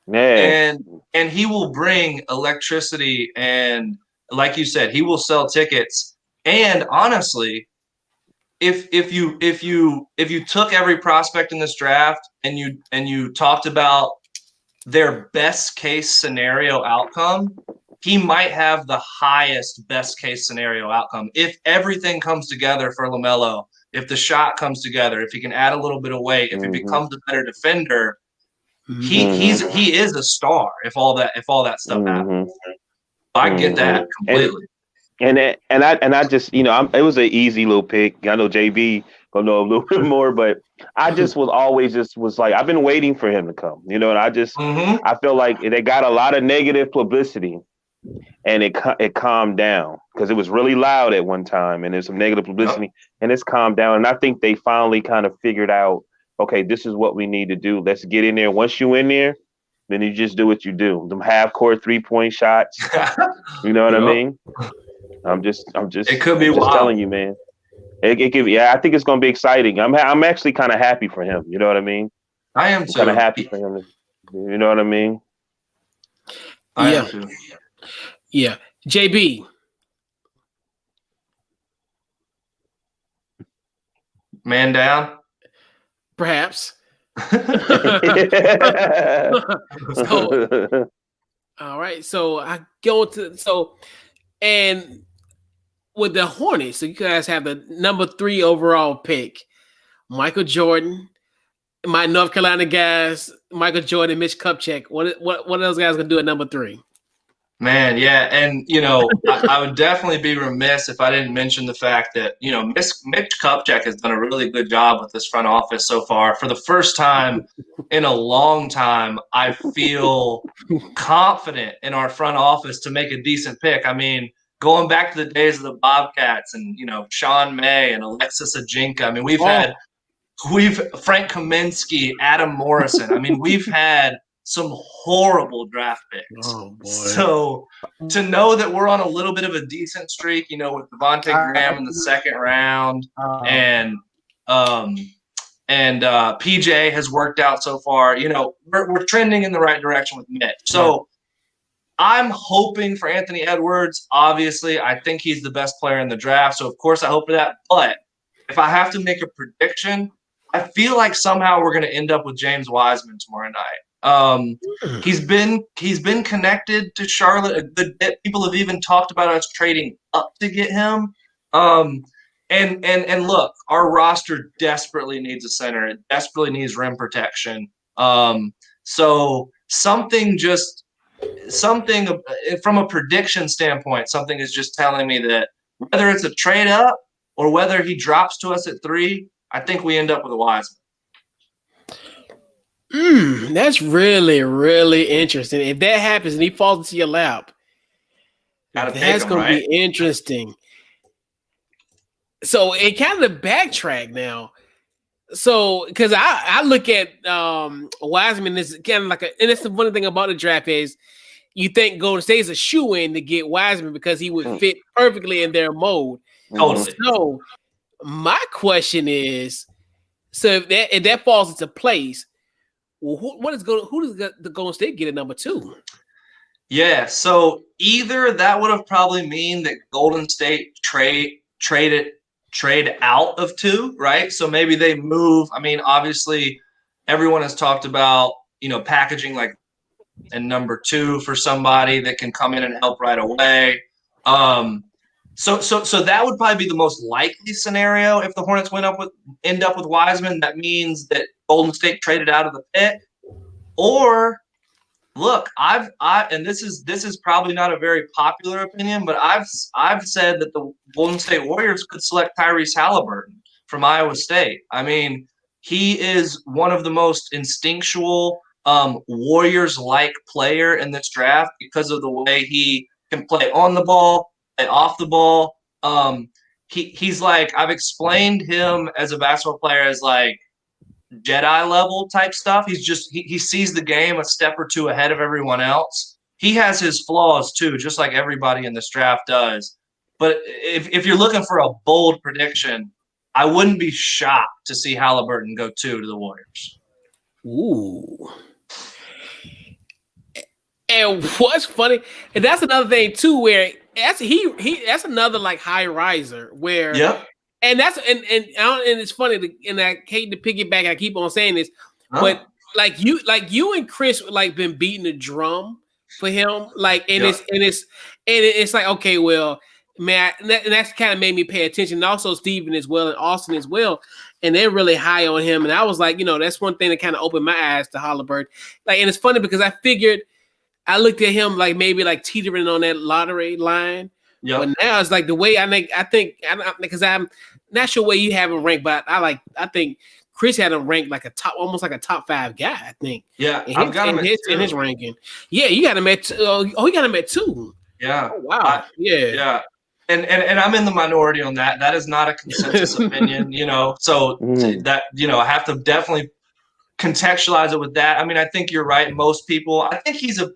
And he will bring electricity, and like you said, he will sell tickets. And honestly, if you took every prospect in this draft and you talked about their best case scenario outcome, he might have the highest best case scenario outcome if everything comes together for LaMelo. If the shot comes together, if he can add a little bit of weight, if he becomes a better defender, he is a star. If all that stuff happens, I get that completely. And I just, it was an easy little pick. I know JB gonna know a little bit more, but I just was always was like, I've been waiting for him to come, and I feel like they got a lot of negative publicity, and it calmed down because it was really loud at one time, and there's some negative publicity, and it's calmed down. And I think they finally kind of figured out, okay, this is what we need to do. Let's get in there. Once you in there, then you just do what you do. Them half-court 3-point shots. You know what I mean? I'm just it could be just wild. telling you, man. I think it's going to be exciting. I'm actually kind of happy for him. You know what I mean? I am I'm kind of too. happy for him. You know what I mean? I Yeah. am too. Yeah. JB. Man down. Perhaps. So, all right. So I go to and with the Hornets, so you guys have the number 3 overall pick, Michael Jordan, my North Carolina guys, Michael Jordan, Mitch Kupchak. What are those guys gonna do at number 3? Man, yeah, and I would definitely be remiss if I didn't mention the fact that Mitch Kupchak has done a really good job with this front office so far. For the first time in a long time, I feel confident in our front office to make a decent pick. I mean, going back to the days of the Bobcats and Sean May and Alexis Ajinka. I mean, we've Frank Kaminsky, Adam Morrison. I mean, we've had some horrible draft picks. Oh boy! So to know that we're on a little bit of a decent streak, with Devontae Graham in the second round, and PJ has worked out so far. We're trending in the right direction with Mitch. So I'm hoping for Anthony Edwards. Obviously, I think he's the best player in the draft. So of course I hope for that. But if I have to make a prediction, I feel like somehow we're going to end up with James Wiseman tomorrow night. He's been connected to Charlotte a good bit. People have even talked about us trading up to get him. And look, our roster desperately needs a center. It desperately needs rim protection. So something from a prediction standpoint, something is just telling me that whether it's a trade up or whether he drops to us at 3, I think we end up with a Wiseman. That's really, really interesting. If that happens and he falls into your lap, that's going to be interesting. So it kind of backtrack now. So because I look at Wiseman is kind of like and that's the funny thing about the draft is you think Golden State is a shoe-in to get Wiseman because he would fit perfectly in their mode. Totally. So my question is, so if that falls into place, well, who does the Golden State get at number 2? Yeah, so either that would have probably mean that Golden State trade out of 2, right? So maybe they move. I mean, obviously, everyone has talked about packaging like and number 2 for somebody that can come in and help right away. So that would probably be the most likely scenario if the Hornets end up with Wiseman. That means that Golden State traded out of the pick. Or look, and this is probably not a very popular opinion, but I've said that the Golden State Warriors could select Tyrese Halliburton from Iowa State. I mean, he is one of the most instinctual Warriors-like player in this draft because of the way he can play on the ball, play off the ball. He's like, I've explained him as a basketball player as like Jedi level type stuff. He's just he sees the game a step or 2 ahead of everyone else. He has his flaws too, just like everybody in this draft does. But if you're looking for a bold prediction, I wouldn't be shocked to see Halliburton go 2 to the Warriors. Ooh. And what's funny, and that's another thing too, where that's another like high riser where and that's and it's funny and I hate to piggyback, I keep on saying this, but like you and Chris like been beating the drum for him, like it's like, okay, well, man, and that's kind of made me pay attention. And also Steven as well and Austin as well. And they're really high on him. And I was like, that's one thing that kind of opened my eyes to Halliburton. Like, and it's funny because I looked at him like maybe like teetering on that lottery line. Yep. But now it's like the way I think because I'm not sure where you have him ranked, but I think Chris had him ranked like almost like a top 5 guy, I think. Yeah, I've got him in his ranking. Yeah, you got him at he got him at 2. Yeah. Oh, wow. Yeah. And I'm in the minority on that. That is not a consensus opinion, So that I have to definitely contextualize it with that. I mean, I think you're right. Most people, I think he's a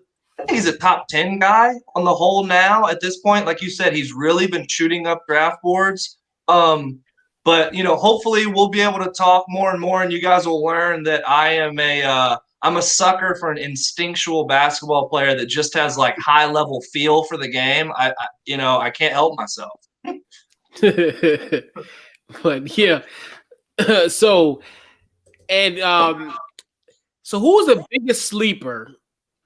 top 10 guy on the whole now at this point. Like you said, he's really been shooting up draft boards. But But hopefully we'll be able to talk more and more, and you guys will learn that I'm a sucker for an instinctual basketball player that just has like high level feel for the game. I can't help myself. But yeah, so and so who was the biggest sleeper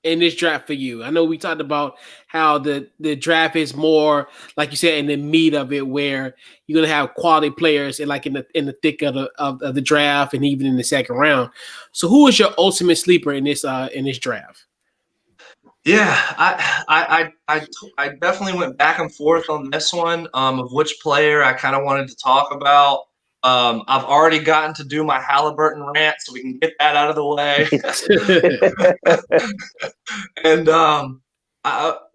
in this draft for you? I know we talked about how the draft is more, like you said, in the meat of it, where you're gonna have quality players and like in the thick of the draft and even in the second round. So who is your ultimate sleeper in this draft? Yeah, I definitely went back and forth on this one of which player I kind of wanted to talk about. I've already gotten to do my Halliburton rant, so we can get that out of the way. And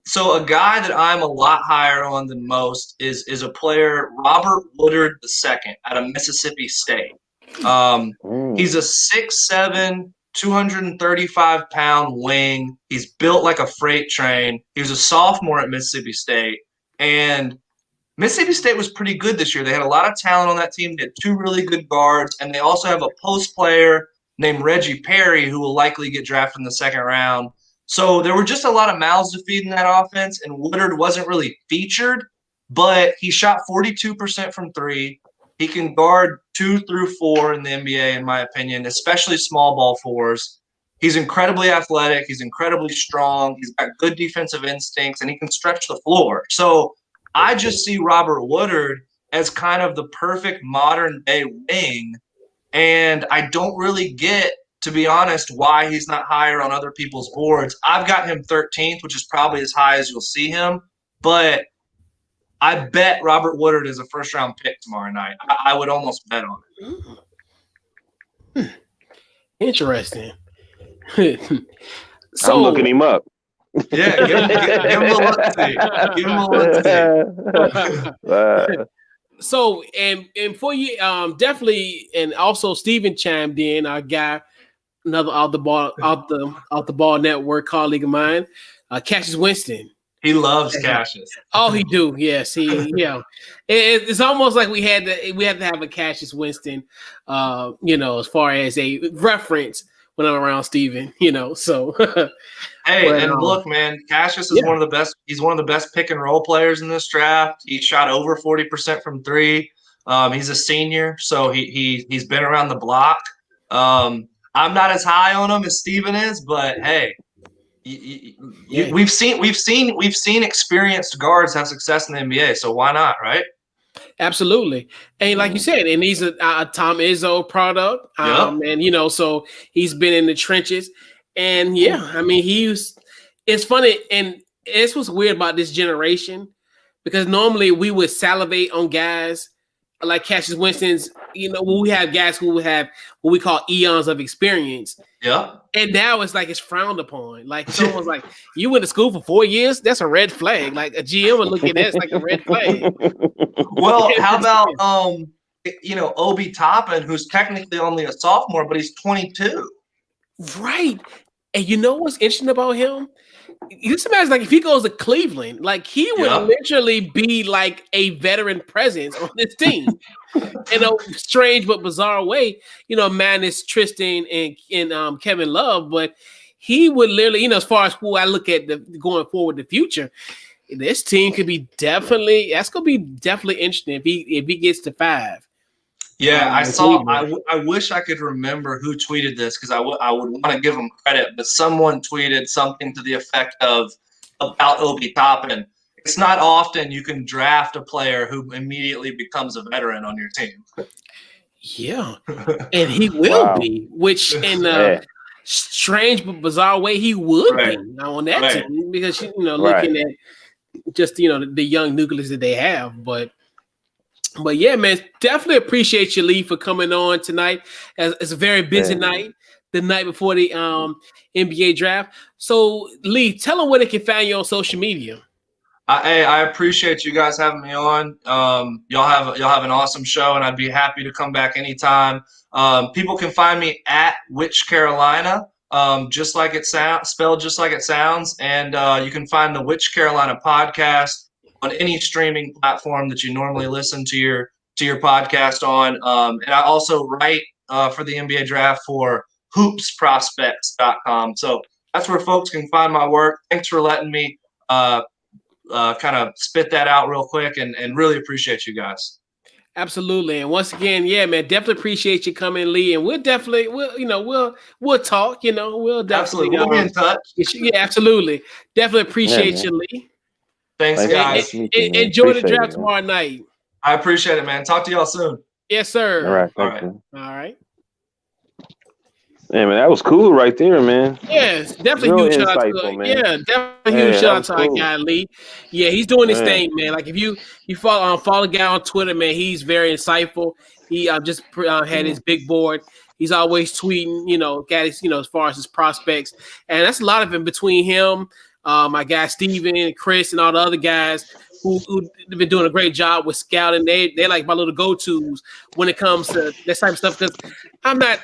so a guy that I'm a lot higher on than most is a player, Robert Woodard II out of Mississippi State. He's a 6'7", 235-pound wing. He's built like a freight train. He was a sophomore at Mississippi State, and Mississippi State was pretty good this year. They had a lot of talent on that team. They had two really good guards, and they also have a post player named Reggie Perry who will likely get drafted in the second round. So there were just a lot of mouths to feed in that offense, and Woodard wasn't really featured, but he shot 42% from three. He can guard 2 through 4 in the NBA, in my opinion, especially small ball fours. He's incredibly athletic. He's incredibly strong. He's got good defensive instincts, and he can stretch the floor. So I just see Robert Woodard as kind of the perfect modern day wing, and I don't really get, to be honest, why he's not higher on other people's boards. I've got him 13th, which is probably as high as you'll see him, but I bet Robert Woodard is a first-round pick tomorrow night. I would almost bet on it. Interesting. So, I'm looking him up. Yeah, give him a look. Give him a look. So, and for you, definitely, and also Steven chimed in, our guy, another out the ball network colleague of mine, Cassius Winston. He loves Cassius. Oh, he do. Yes, it's almost like we had to have a Cassius Winston, as far as a reference when I'm around Steven, so. Hey, but, and look, man, Cassius is one of the best. He's one of the best pick and roll players in this draft. He shot over 40% from three. He's a senior, so he's been around the block. I'm not as high on him as Steven is, but hey, we've seen experienced guards have success in the NBA, so why not, right? Absolutely. And like you said, and he's a Tom Izzo product. And so he's been in the trenches. And I mean, it's funny, and it's what's weird about this generation, because normally we would salivate on guys like Cassius Winston's, when we have guys who have what we call eons of experience. Yeah. And now it's like it's frowned upon. Like someone's like, you went to school for 4 years? That's a red flag. Like a GM would look at that, it's like a red flag. Well, how about Obi Toppin, who's technically only a sophomore, but he's 22. Right. And you know what's interesting about him? Just imagine, like, if he goes to Cleveland, like, he would literally be like a veteran presence on this team in a strange but bizarre way. Minus Tristan and Kevin Love, but he would literally, as far as who I look at going forward the future, this team could be that's going to be definitely interesting if he gets to 5. Yeah, I wish I could remember who tweeted this, because I would want to give him credit, but someone tweeted something to the effect of about Obi Toppin. It's not often you can draft a player who immediately becomes a veteran on your team. Yeah, and he will be, which in a strange but bizarre way he would be on that team, because looking at just the young nucleus that they have, But yeah, man, definitely appreciate you, Lee, for coming on tonight. It's a very busy night, the night before the NBA draft. So, Lee, tell them where they can find you on social media. I appreciate you guys having me on. Y'all have an awesome show, and I'd be happy to come back anytime. People can find me at Which Carolina, just like it sounds, spelled just like it sounds, and you can find the Which Carolina podcast on any streaming platform that you normally listen to your to your podcast on. And I also write for the NBA draft for hoopsprospects.com. So that's where folks can find my work. Thanks for letting me kind of spit that out real quick, and really appreciate you guys. Absolutely. And once again, yeah, man, definitely appreciate you coming, Lee. And we'll talk, we'll definitely, Absolutely. We'll be in touch. Yeah, absolutely. Definitely appreciate you, Lee. Thanks, Nice guys. to meet you, man. Enjoy the Appreciate draft it, man. tomorrow night. I appreciate it, man. Talk to y'all soon. Yes, sir. All right. All Thanks, right. man. All right. Yeah, man, that was cool right there, man. Yes, definitely Real huge shout out to insightful, man. yeah, definitely Yeah, huge that shout out was to our cool. guy Lee. Yeah, he's doing his Yeah. thing, man. Like if you follow the guy on Twitter, man, he's very insightful. He just had his big board. He's always tweeting, got his, as far as his prospects, and that's a lot of it between him, my guy Steven and Chris and all the other guys who have been doing a great job with scouting. They're like my little go-tos when it comes to that type of stuff. Because I'm not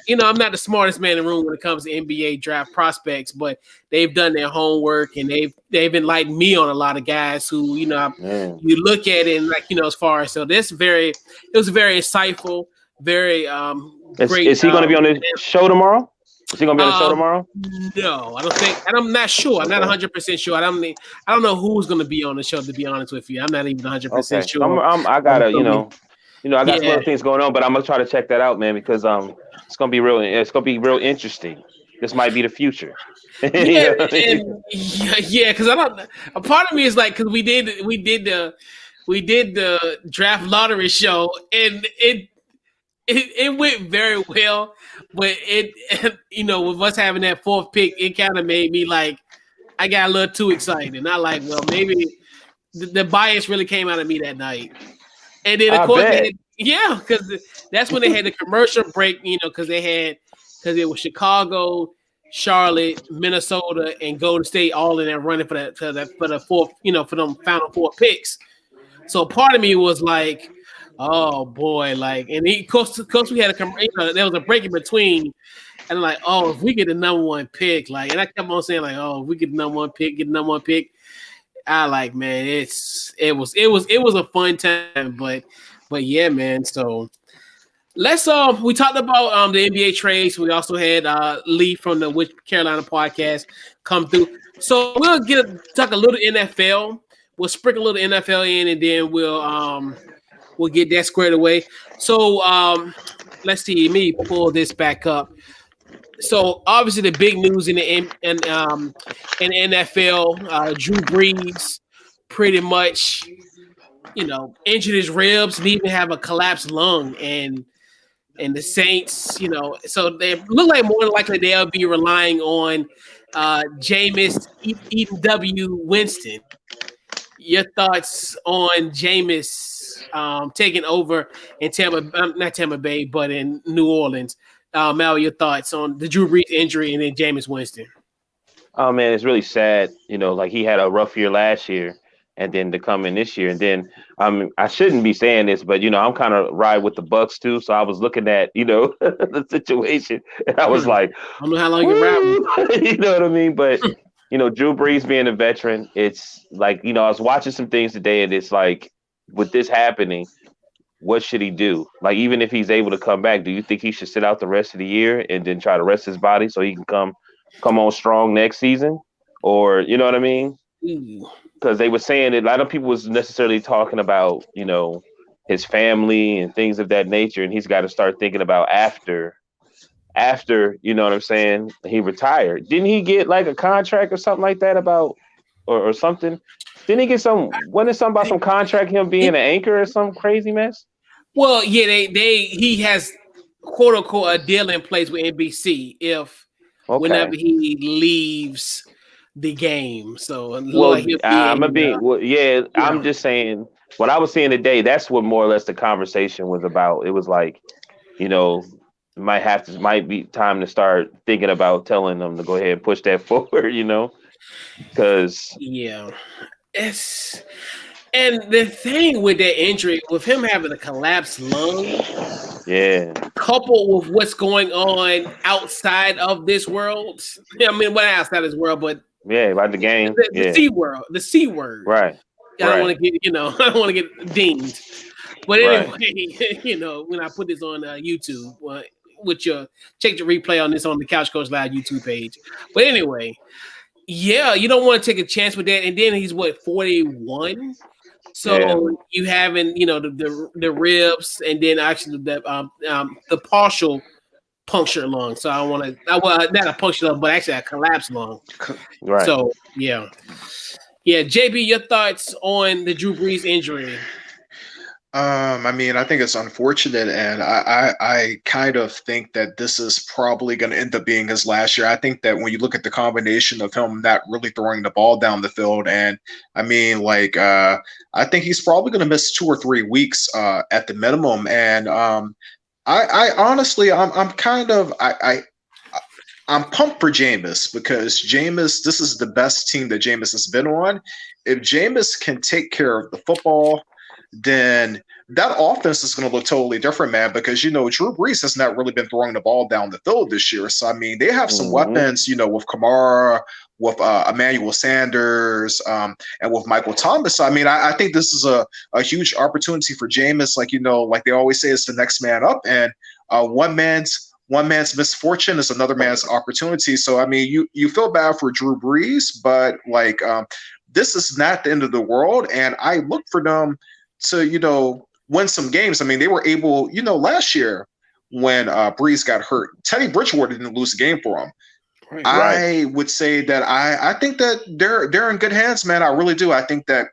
the smartest man in the room when it comes to NBA draft prospects, but they've done their homework and they've enlightened me on a lot of guys who, you look at it and like, as far as so it was very insightful, very great. Is he going to be on the show tomorrow? Is he going to be on the show tomorrow? No, I don't think, and I'm not sure. I'm not 100% sure. I don't know who's going to be on the show. To be honest with you, I'm not even 100% sure. I gotta, I got some other things going on, but I'm gonna try to check that out, man, because it's gonna be real interesting. This might be the future. Because I don't. A part of me is like, because we did the draft lottery show, and it went very well, but with us having that fourth pick, it kind of made me like I got a little too excited, and I like, well, maybe the bias really came out of me that night. And then of course, because that's when they had the commercial break, because it was Chicago, Charlotte, Minnesota, and Golden State all in there running for the fourth, for them final four picks. So part of me was like, oh boy, like, and of course we had there was a break in between, and I'm like, oh, if we get the number one pick, like, and I kept on saying like, oh, if we get the number one pick, I like, man, it was a fun time, but yeah, man. So let's we talked about the NBA trades. We also had Lee from the Which Carolina podcast come through. So we'll talk a little NFL. We'll sprinkle a little NFL in, and then we'll get that squared away. So let's see. Let me pull this back up. So obviously the big news in the NFL, Drew Brees pretty much, injured his ribs and even have a collapsed lung, and the Saints, so they look like more than likely they'll be relying on Jameis E.W. Winston. Your thoughts on Jameis taking over in not Tampa Bay, but in New Orleans? Mal, your thoughts on the Drew Brees injury and then Jameis Winston? Oh man, it's really sad. Like he had a rough year last year, and then to come in this year, and then I shouldn't be saying this, but I'm kind of ride with the Bucks too. So I was looking at the situation, and I was like, I don't know how long you ride. You know what I mean? But Drew Brees being a veteran, it's like I was watching some things today, and it's like with this happening, what should he do? Like, even if he's able to come back, do you think he should sit out the rest of the year and then try to rest his body so he can come on strong next season? Or, you know what I mean? Because they were saying that a lot of people was necessarily talking about, his family and things of that nature. And he's got to start thinking about after, you know what I'm saying, he retired. Didn't he get like a contract or something like that or something? Didn't he get wasn't it something about some contract, him being an anchor or some crazy mess? Well, yeah, he has quote unquote a deal in place with NBC whenever he leaves the game. So I'm just saying what I was saying today. That's what more or less the conversation was about. It was like, might be time to start thinking about telling them to go ahead and push that forward. Because and the thing with that injury, with him having a collapsed lung, coupled with what's going on outside of this world. I mean, well, outside of this world, but about the game, the C word, right? I don't want to get, I don't want to get dinged. But Right. anyway, when I put this on YouTube, with your check the replay on this on the Couch Coach Live YouTube page. But anyway, yeah, you don't want to take a chance with that. And then he's 41. So you having the ribs and then actually the partial punctured lung. So I want to not a punctured lung, but actually a collapsed lung. Right. So yeah. JB, your thoughts on the Drew Brees injury? I mean, I think it's unfortunate, and I kind of think that this is probably going to end up being his last year. I think that when you look at the combination of him not really throwing the ball down the field, and I mean, like, I think he's probably going to miss 2 or 3 weeks at the minimum. And I honestly, I'm kind of I'm pumped for Jameis because Jameis, this is the best team that Jameis has been on. If Jameis can take care of the football, then that offense is going to look totally different, man, because, Drew Brees has not really been throwing the ball down the field this year. So, I mean, they have some weapons, with Kamara, with Emmanuel Sanders, and with Michael Thomas. So, I mean, I think this is a huge opportunity for Jameis. Like, like they always say, it's the next man up. And one man's misfortune is another man's opportunity. So, I mean, you feel bad for Drew Brees, but, like, this is not the end of the world. And I look for them to, win some games. I mean, they were able, last year when Brees got hurt, Teddy Bridgewater didn't lose a game for him. Right. I would say that I think that they're in good hands, man. I really do. I think that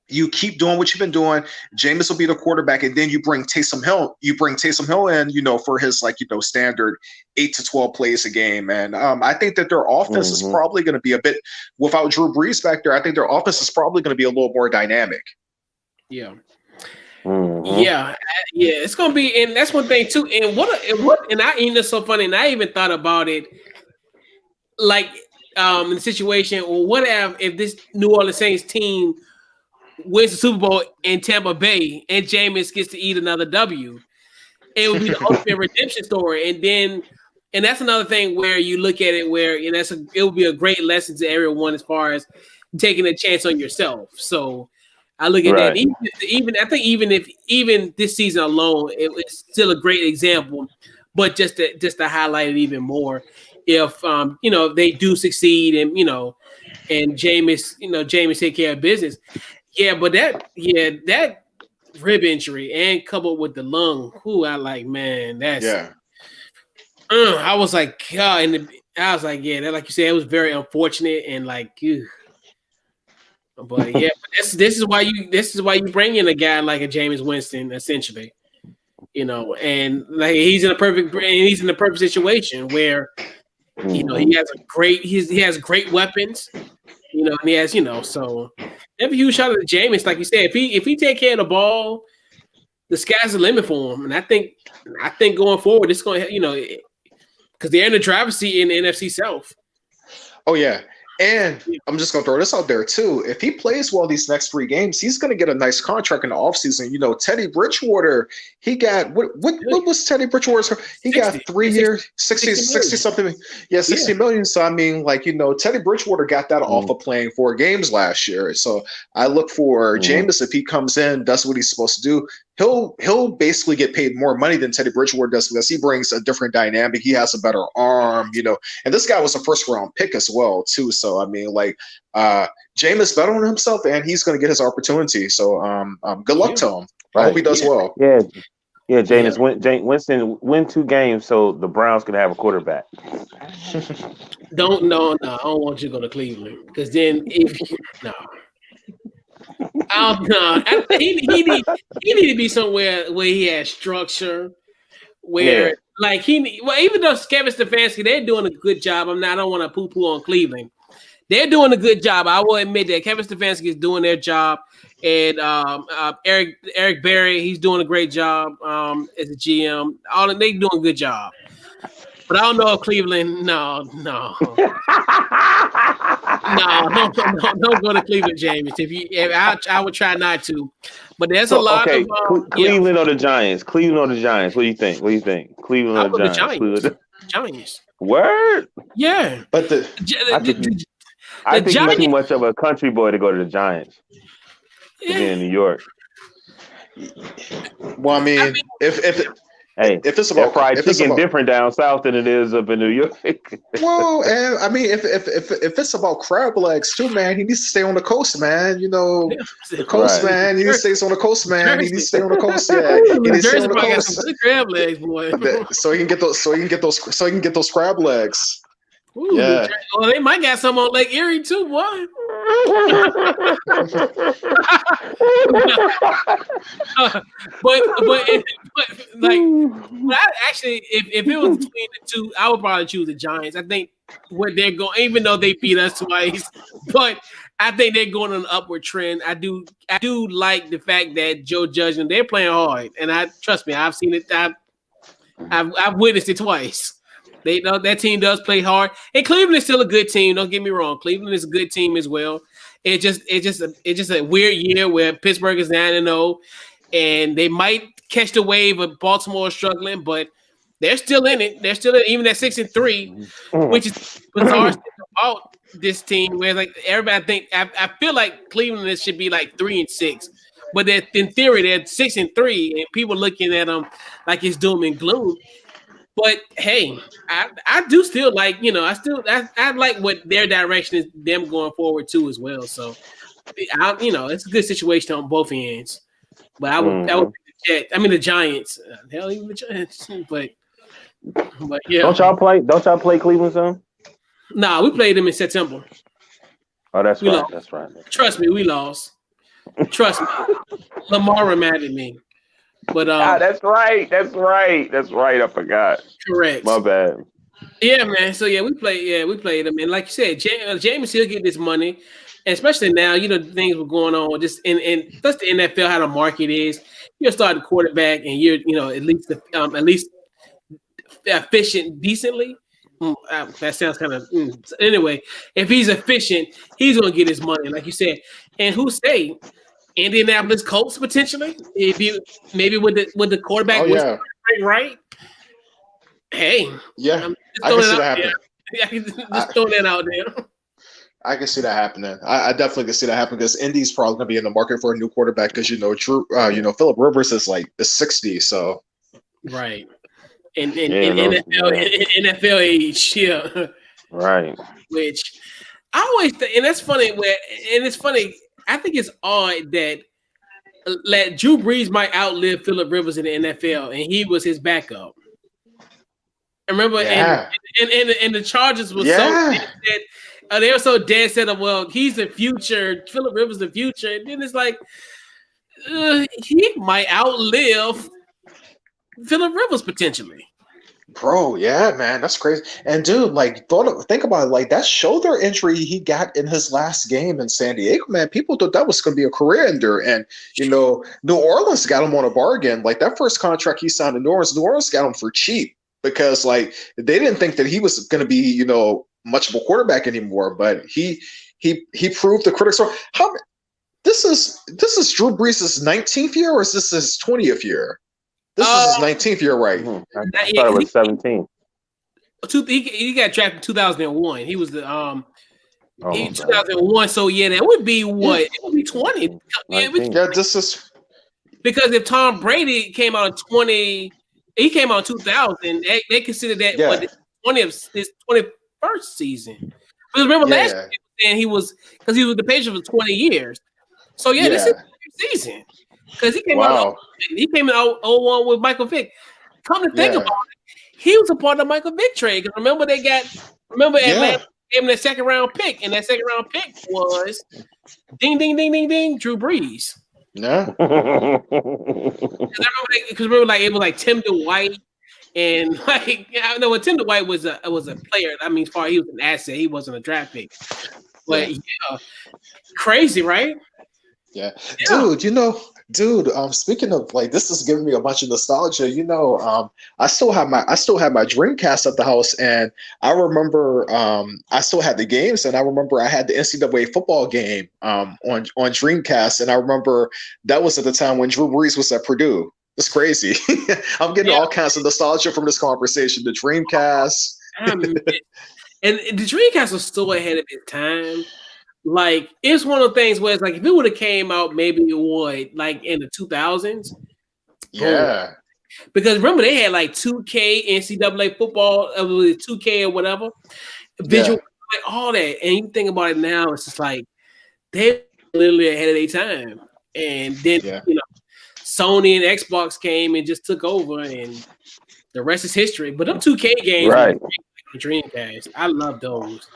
you keep doing what you've been doing. Jameis will be the quarterback, and then you bring Taysom Hill. You bring Taysom Hill in, for his standard 8 to 12 plays a game. And I think that their offense is probably going to be a bit without Drew Brees back there. I think their offense is probably going to be a little more dynamic. Yeah. Yeah, it's gonna be, and that's one thing too. And it's so funny. And I even thought about it, like in the situation. Well, what if this New Orleans Saints team wins the Super Bowl in Tampa Bay and Jameis gets to eat another W? It would be the ultimate redemption story. And that's another thing where you look at it where it would be a great lesson to everyone as far as taking a chance on yourself. So I look at that. Even this season alone, it's still a great example. But just to highlight it even more, if they do succeed and and Jameis take care of business, but that rib injury and coupled with the lung, I like, man, that's I was like, God, I was like, that, like you said, it was very unfortunate and like, ew. But this is why you bring in a guy like a Jameis Winston, essentially, and like he's in a perfect situation where he has great weapons, and he has so every huge shot at Jameis, like you said, if he take care of the ball, the sky's the limit for him, and I think going forward it's going to because they're in the driver's seat in the NFC South. Oh yeah. And I'm just going to throw this out there, too. If he plays well these next 3 games, he's going to get a nice contract in the offseason. Teddy Bridgewater, he got – what was Teddy Bridgewater's – he 60, got 3 years, 60 something. Yeah, 60 million. So, I mean, like, Teddy Bridgewater got that off of playing 4 games last year. So, I look for Jameis, if he comes in, does what he's supposed to do, he'll basically get paid more money than Teddy Bridgewater does because he brings a different dynamic. He has a better arm, and this guy was a first-round pick as well, too. So, I mean, like, Jameis bet on himself, and he's going to get his opportunity. So, good luck to him. I hope he does well. Yeah, Jameis Winston win 2 games so the Browns can have a quarterback. I don't want you to go to Cleveland because then he need to be somewhere where he has structure, where even though Kevin Stefanski, they're doing a good job. I don't want to poo-poo on Cleveland. They're doing a good job. I will admit that Kevin Stefanski is doing their job, and Eric Berry, he's doing a great job as a GM. They doing a good job. But I don't know if Cleveland. No. No, don't go to Cleveland, James. I would try not to. But there's a lot of Cleveland or the Giants. Cleveland or the Giants. What do you think? Cleveland or the Giants? Giants. Word? Yeah. But I think you're too much of a country boy to go to the Giants. Yeah. In New York. Well, I mean, if Hey, if it's that about fried if it's chicken about different down south than it is up in New York. well, and I mean, if it's about crab legs too, man, he needs to stay on the coast, man. You know, the coast, Right. man. He needs to stay on the coast, man. He needs to stay on the coast. Yeah, Ooh, he New needs to stay Jersey on the probably got some coast. good crab legs, boy. So he can get those. So he can get those. So he can get those crab legs. Ooh, New Yeah. Jersey. Oh, they might got some on Lake Erie too, boy. but like, but I actually, if it was between the two, I would probably choose the Giants. I think where they're going, even though they beat us twice, but I think they're going on an upward trend. I do like the fact that Joe Judge and they're playing hard, and I trust me, I've seen it. I've witnessed it twice. They know that team does play hard, and Cleveland is still a good team. Don't get me wrong, Cleveland is a good team as well. It's just a weird year where Pittsburgh is 9-0, and they might catch the wave of Baltimore struggling, but they're still in it. They're still even at 6-3, which is bizarre about this team. Where like everybody I feel like Cleveland should be like 3-6, but in theory they're 6-3, and people looking at them like it's doom and gloom. But hey, I do still like, I like what their direction is, them going forward too as well. So it's a good situation on both ends. But I would pick the Giants. Hell, even the Giants. But yeah. Don't y'all play Cleveland soon? Nah, we played them in September. Oh, that's We right. lost. That's right. Trust me, we lost. Trust me. Lamar reminded me. But that's right. I forgot. correct. My bad. Yeah, man. So yeah, we played them, and like you said, James still get this money, and especially now, things were going on. Just and plus the NFL, how the market is. You're starting quarterback, and you're at least efficient decently. That sounds kind of anyway. If he's efficient, he's gonna get his money, like you said. And who say Indianapolis Colts potentially? If you maybe with the quarterback, right? Hey, yeah, I can see that happening. Just throw that out there. I can see that happening. I definitely can see that happening because Indy's probably going to be in the market for a new quarterback because Philip Rivers is like the 60, so right. In NFL age, yeah. Right. Which I always think, and that's funny. It's funny. I think it's odd that Drew Brees might outlive Philip Rivers in the NFL, and he was his backup. Remember, and the Chargers were so dead. They were so dead set of, well, he's the future. Philip Rivers the future, and then it's like he might outlive Philip Rivers potentially. Bro, yeah, man, that's crazy. And dude, like, think about it. Like that shoulder injury he got in his last game in San Diego, man. People thought that was going to be a career ender, and New Orleans got him on a bargain. Like that first contract he signed in New Orleans got him for cheap because like they didn't think that he was going to be much of a quarterback anymore. But he proved the critics wrong. This is Drew Brees' 19th year, or is this his 20th year? This is his 19th year, right? I thought it was 17. He got drafted in 2001. He was the 2001. So yeah, that would be what? It would be 20. Yeah, this is because if Tom Brady came out in 20, he came out in 2000. They consider that his 21st season. Because remember last year he was because he was the Patriots for 20 years. So this is the season. Because he came out in 01 with Michael Vick. Come to think about it, he was a part of the Michael Vick trade. Because remember Atlanta gave him that second round pick, and that second round pick was ding ding ding ding ding Drew Brees. Yeah. Because remember it was like Tim DeWhite, and like I know when Tim DeWhite was a player. I mean, as far as he was an asset, he wasn't a draft pick. But crazy, right? Yeah. Dude, speaking of like this is giving me a bunch of nostalgia. I still have my Dreamcast at the house, and I remember I still had the games, and I remember I had the NCAA football game on Dreamcast, and I remember that was at the time when Drew Brees was at Purdue. It's crazy. I'm getting all kinds of nostalgia from this conversation. The Dreamcast. And the Dreamcast was still ahead of its time. like it's one of the things where it's like if it would have came out maybe like in the 2000s, boom. Yeah. Because remember they had like 2K NCAA football, 2K or whatever, visual, Yeah. like all that. And you think about it now, it's just like they literally ahead of their time. And then Yeah. Sony and Xbox came and just took over, and the rest is history. But them 2K games were Right. great on Dreamcast. I love those.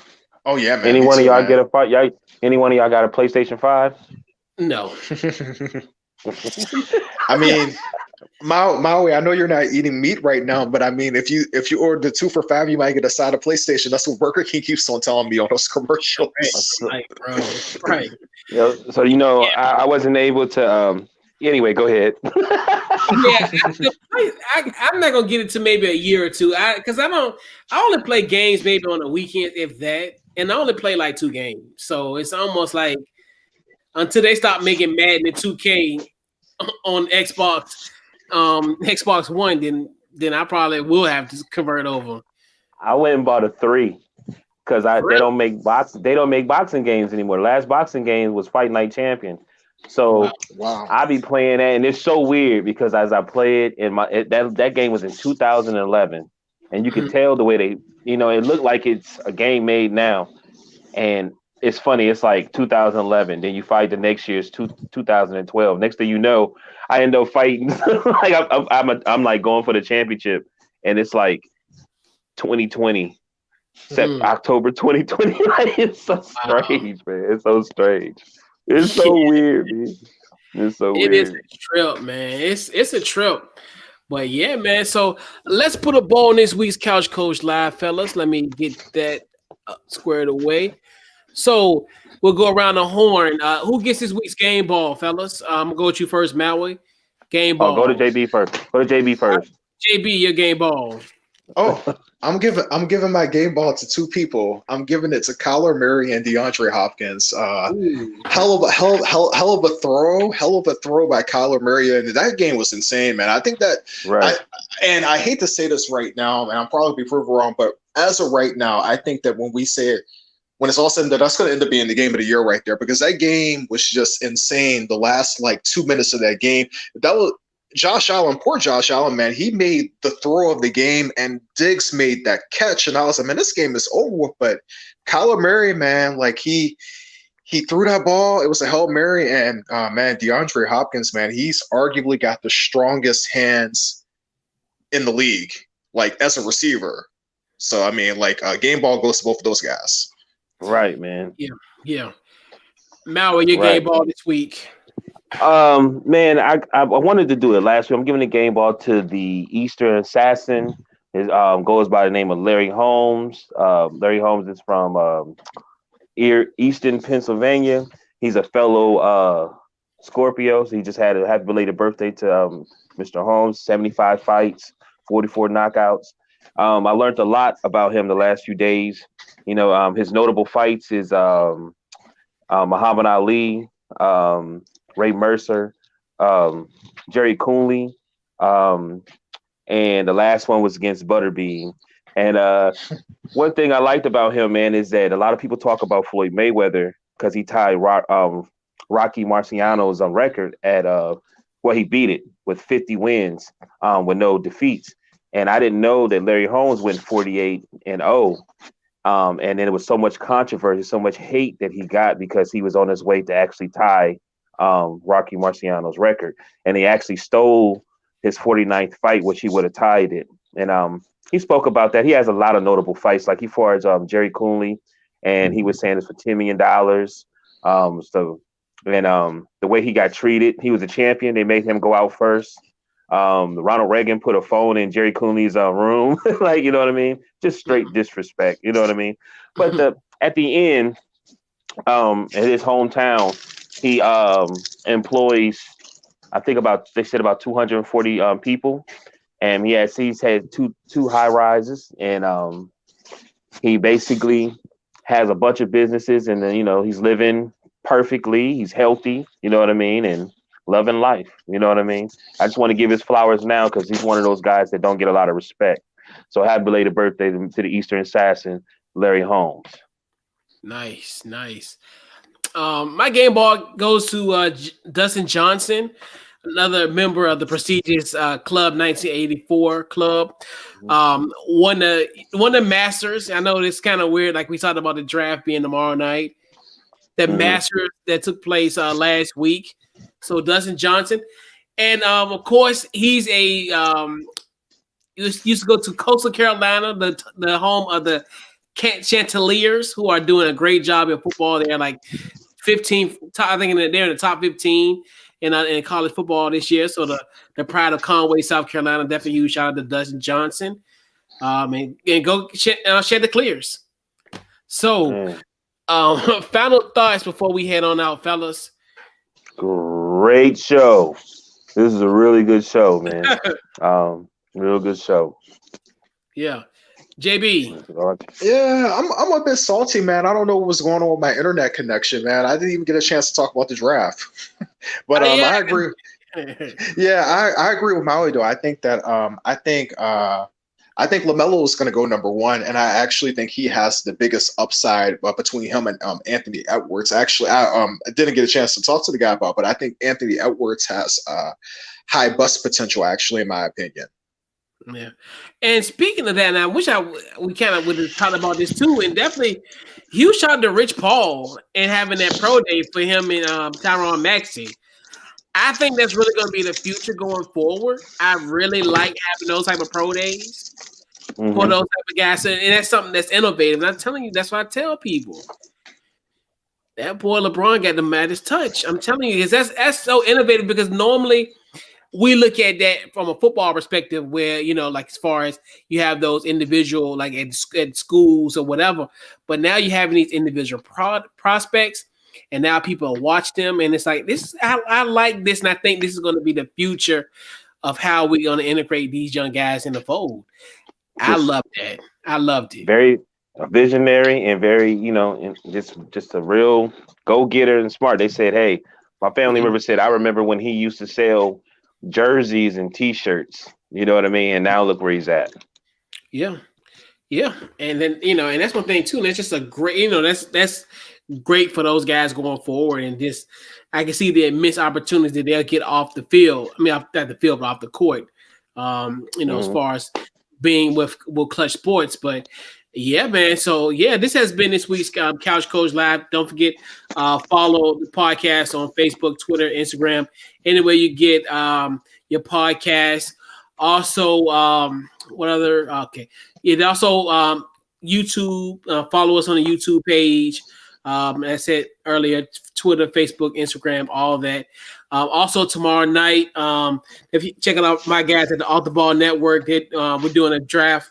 Oh yeah, man. Any Me one of too, y'all man. get a fight? Y'all, any one of y'all got a PlayStation 5? No. I mean, Maui, I know you're not eating meat right now, but I mean, if you order the 2 for $5, you might get a side of PlayStation. That's what Burger King keeps on telling me on those commercials. Right, bro. Right. So I wasn't able to. Anyway, go ahead. Yeah, I'm not gonna get it to maybe a year or two. I only play games maybe on the weekend, if that, and I only play like 2 games. So it's almost like until they stop making Madden 2K on Xbox One, then I probably will have to convert over. I went and bought a 3 because they Really? don't make boxing games anymore. Last boxing game was Fight Night Champion. So Wow. I be playing that, and it's so weird because as I play it, that game was in 2011, and you could tell the way they, it looked like it's a game made now, and it's funny. It's like 2011. Then you fight the next year's 2012. Next thing you know, I end up fighting like I'm like going for the championship, and it's like 2020, October 2020. Like, it's so strange, man. It's so strange. It's so weird, man. It's so weird. It is a trip, man. It's a trip. But yeah, man. So let's put a ball on this week's Couch Coach Live, fellas. Let me get that squared away. So we'll go around the horn. Who gets this week's game ball, fellas? I'm gonna go with you first, Maui. Game ball. Go to JB first. JB, your game ball. Oh, I'm giving my game ball to 2 people. I'm giving it to Kyler Murray and DeAndre Hopkins. Hell of a throw by Kyler Murray, and that game was insane, man. I think that, right. I hate to say this right now, and I'm probably be proven wrong, but as of right now, I think that when we say it, when it's all said and done, that's going to end up being the game of the year right there, because that game was just insane. The last like 2 minutes of that game, that was. Poor Josh Allen, man, he made the throw of the game and Diggs made that catch. And I was like, man, this game is over with. But Kyler Murray, man, like he threw that ball. It was a Hail Mary. And man, DeAndre Hopkins, man, he's arguably got the strongest hands in the league, like as a receiver. So, I mean, like game ball goes to both of those guys. Right, man. Yeah. Maui, your game ball this week. Man, I wanted to do it last week. I'm giving the game ball to the Eastern Assassin. His goes by the name of Larry Holmes. Larry Holmes is from Easton, Pennsylvania. He's a fellow Scorpio. So he just had a happy belated birthday to Mr. Holmes. 75 fights, 44 knockouts. I learned a lot about him the last few days. His notable fights is Muhammad Ali, Ray Mercer, Jerry Coonley, and the last one was against Butterbean. And one thing I liked about him, man, is that a lot of people talk about Floyd Mayweather because he tied Rocky Marciano's record at he beat it with 50 wins with no defeats. And I didn't know that Larry Holmes went 48-0. And then there was so much controversy, so much hate that he got because he was on his way to actually tie Rocky Marciano's record. And he actually stole his 49th fight, which he would have tied it. And he spoke about that. He has a lot of notable fights. Like he fought Jerry Coonley, and he was saying it's for $10 million. The way he got treated, he was a champion. They made him go out first. Ronald Reagan put a phone in Jerry Cooney's room, like, you know what I mean? Just straight disrespect, you know what I mean? But at the end, in his hometown, he employs, they said about 240 people, and he's had two high rises, and he basically has a bunch of businesses, and then he's living perfectly, he's healthy, you know what I mean, and loving life, you know what I mean? I just want to give his flowers now because he's one of those guys that don't get a lot of respect. So happy belated birthday to the Eastern Assassin, Larry Holmes. Nice. My game ball goes to Dustin Johnson, another member of the prestigious Club 1984 club. Won the Masters. I know it's kind of weird, like we talked about the draft being tomorrow night. The Masters that took place last week. So Dustin Johnson, and of course he's a used to go to Coastal Carolina, the home of the Chanticleers, who are doing a great job in football. They're like 15. I think they're in the top 15 in college football this year. So the pride of Conway, South Carolina. Definitely huge shout out to Dustin Johnson. And go shed the clears. So, final thoughts before we head on out, fellas. Great show. This is a really good show, man. Real good show. Yeah. JB. Yeah, I'm a bit salty, man. I don't know what was going on with my internet connection, man. I didn't even get a chance to talk about the draft. But I agree. Yeah, I agree with Maui though. I think that I think LaMelo is going to go number one, and I actually think he has the biggest upside between him and Anthony Edwards. Actually, I didn't get a chance to talk to the guy about, but I think Anthony Edwards has high bust potential, actually, in my opinion. Yeah, and speaking of that, and I wish we kind of would have talked about this too, and definitely huge shout out to Rich Paul and having that pro day for him and Tyronn Maxey. I think that's really going to be the future going forward. I really like having those type of pro days for those type of guys, and that's something that's innovative. And I'm telling you, that's what I tell people. That boy LeBron got the maddest touch. I'm telling you, because that's so innovative. Because normally we look at that from a football perspective, where like as far as you have those individual, like at schools or whatever, but now you having these individual prospects. And now people watch them, and it's like this. I like this, and I think this is going to be the future of how we're going to integrate these young guys in the fold. I love that. I loved it. Very visionary and very, and just a real go-getter and smart. They said, "Hey, my family member said I remember when he used to sell jerseys and T-shirts. You know what I mean? And now look where he's at." Yeah, and then and that's one thing too. And that's just a great, that's great for those guys going forward, and just I can see the immense opportunities that they'll get off the field. I mean, not the field, but off the court. As far as being with Clutch Sports, but yeah, man. So yeah, this has been this week's Couch Coach Live. Don't forget follow the podcast on Facebook, Twitter, Instagram, anywhere you get your podcast. Also, what other? Okay, it also YouTube. Follow us on the YouTube page. As I said earlier, Twitter, Facebook, Instagram, all that. Also tomorrow night, if you check out my guys at the Off the Ball Network, we're doing a draft,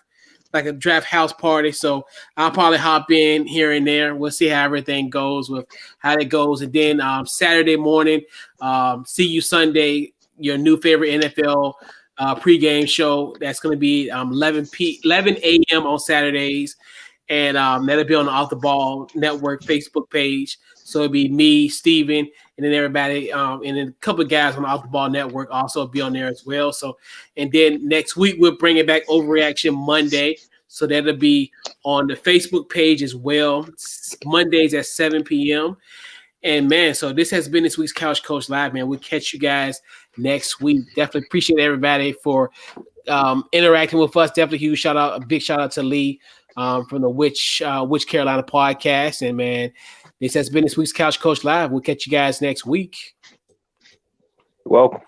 like a draft house party. So I'll probably hop in here and there. We'll see how everything goes with how it goes. And then Saturday morning, see you Sunday, your new favorite NFL pregame show. That's going to be 11 a.m. on Saturdays. And that'll be on the Off the Ball Network Facebook page. So it'll be me, Steven, and then everybody, and then a couple of guys on the Off the Ball Network also be on there as well. So, and then next week we'll bring it back Overreaction Monday. So that'll be on the Facebook page as well. Mondays at 7 p.m. And man, so this has been this week's Couch Coach Live, man. We'll catch you guys next week. Definitely appreciate everybody for interacting with us. Definitely a big shout out to Lee. From the Which Carolina podcast. And man, this has been this week's Couch Coach Live. We'll catch you guys next week. Welcome.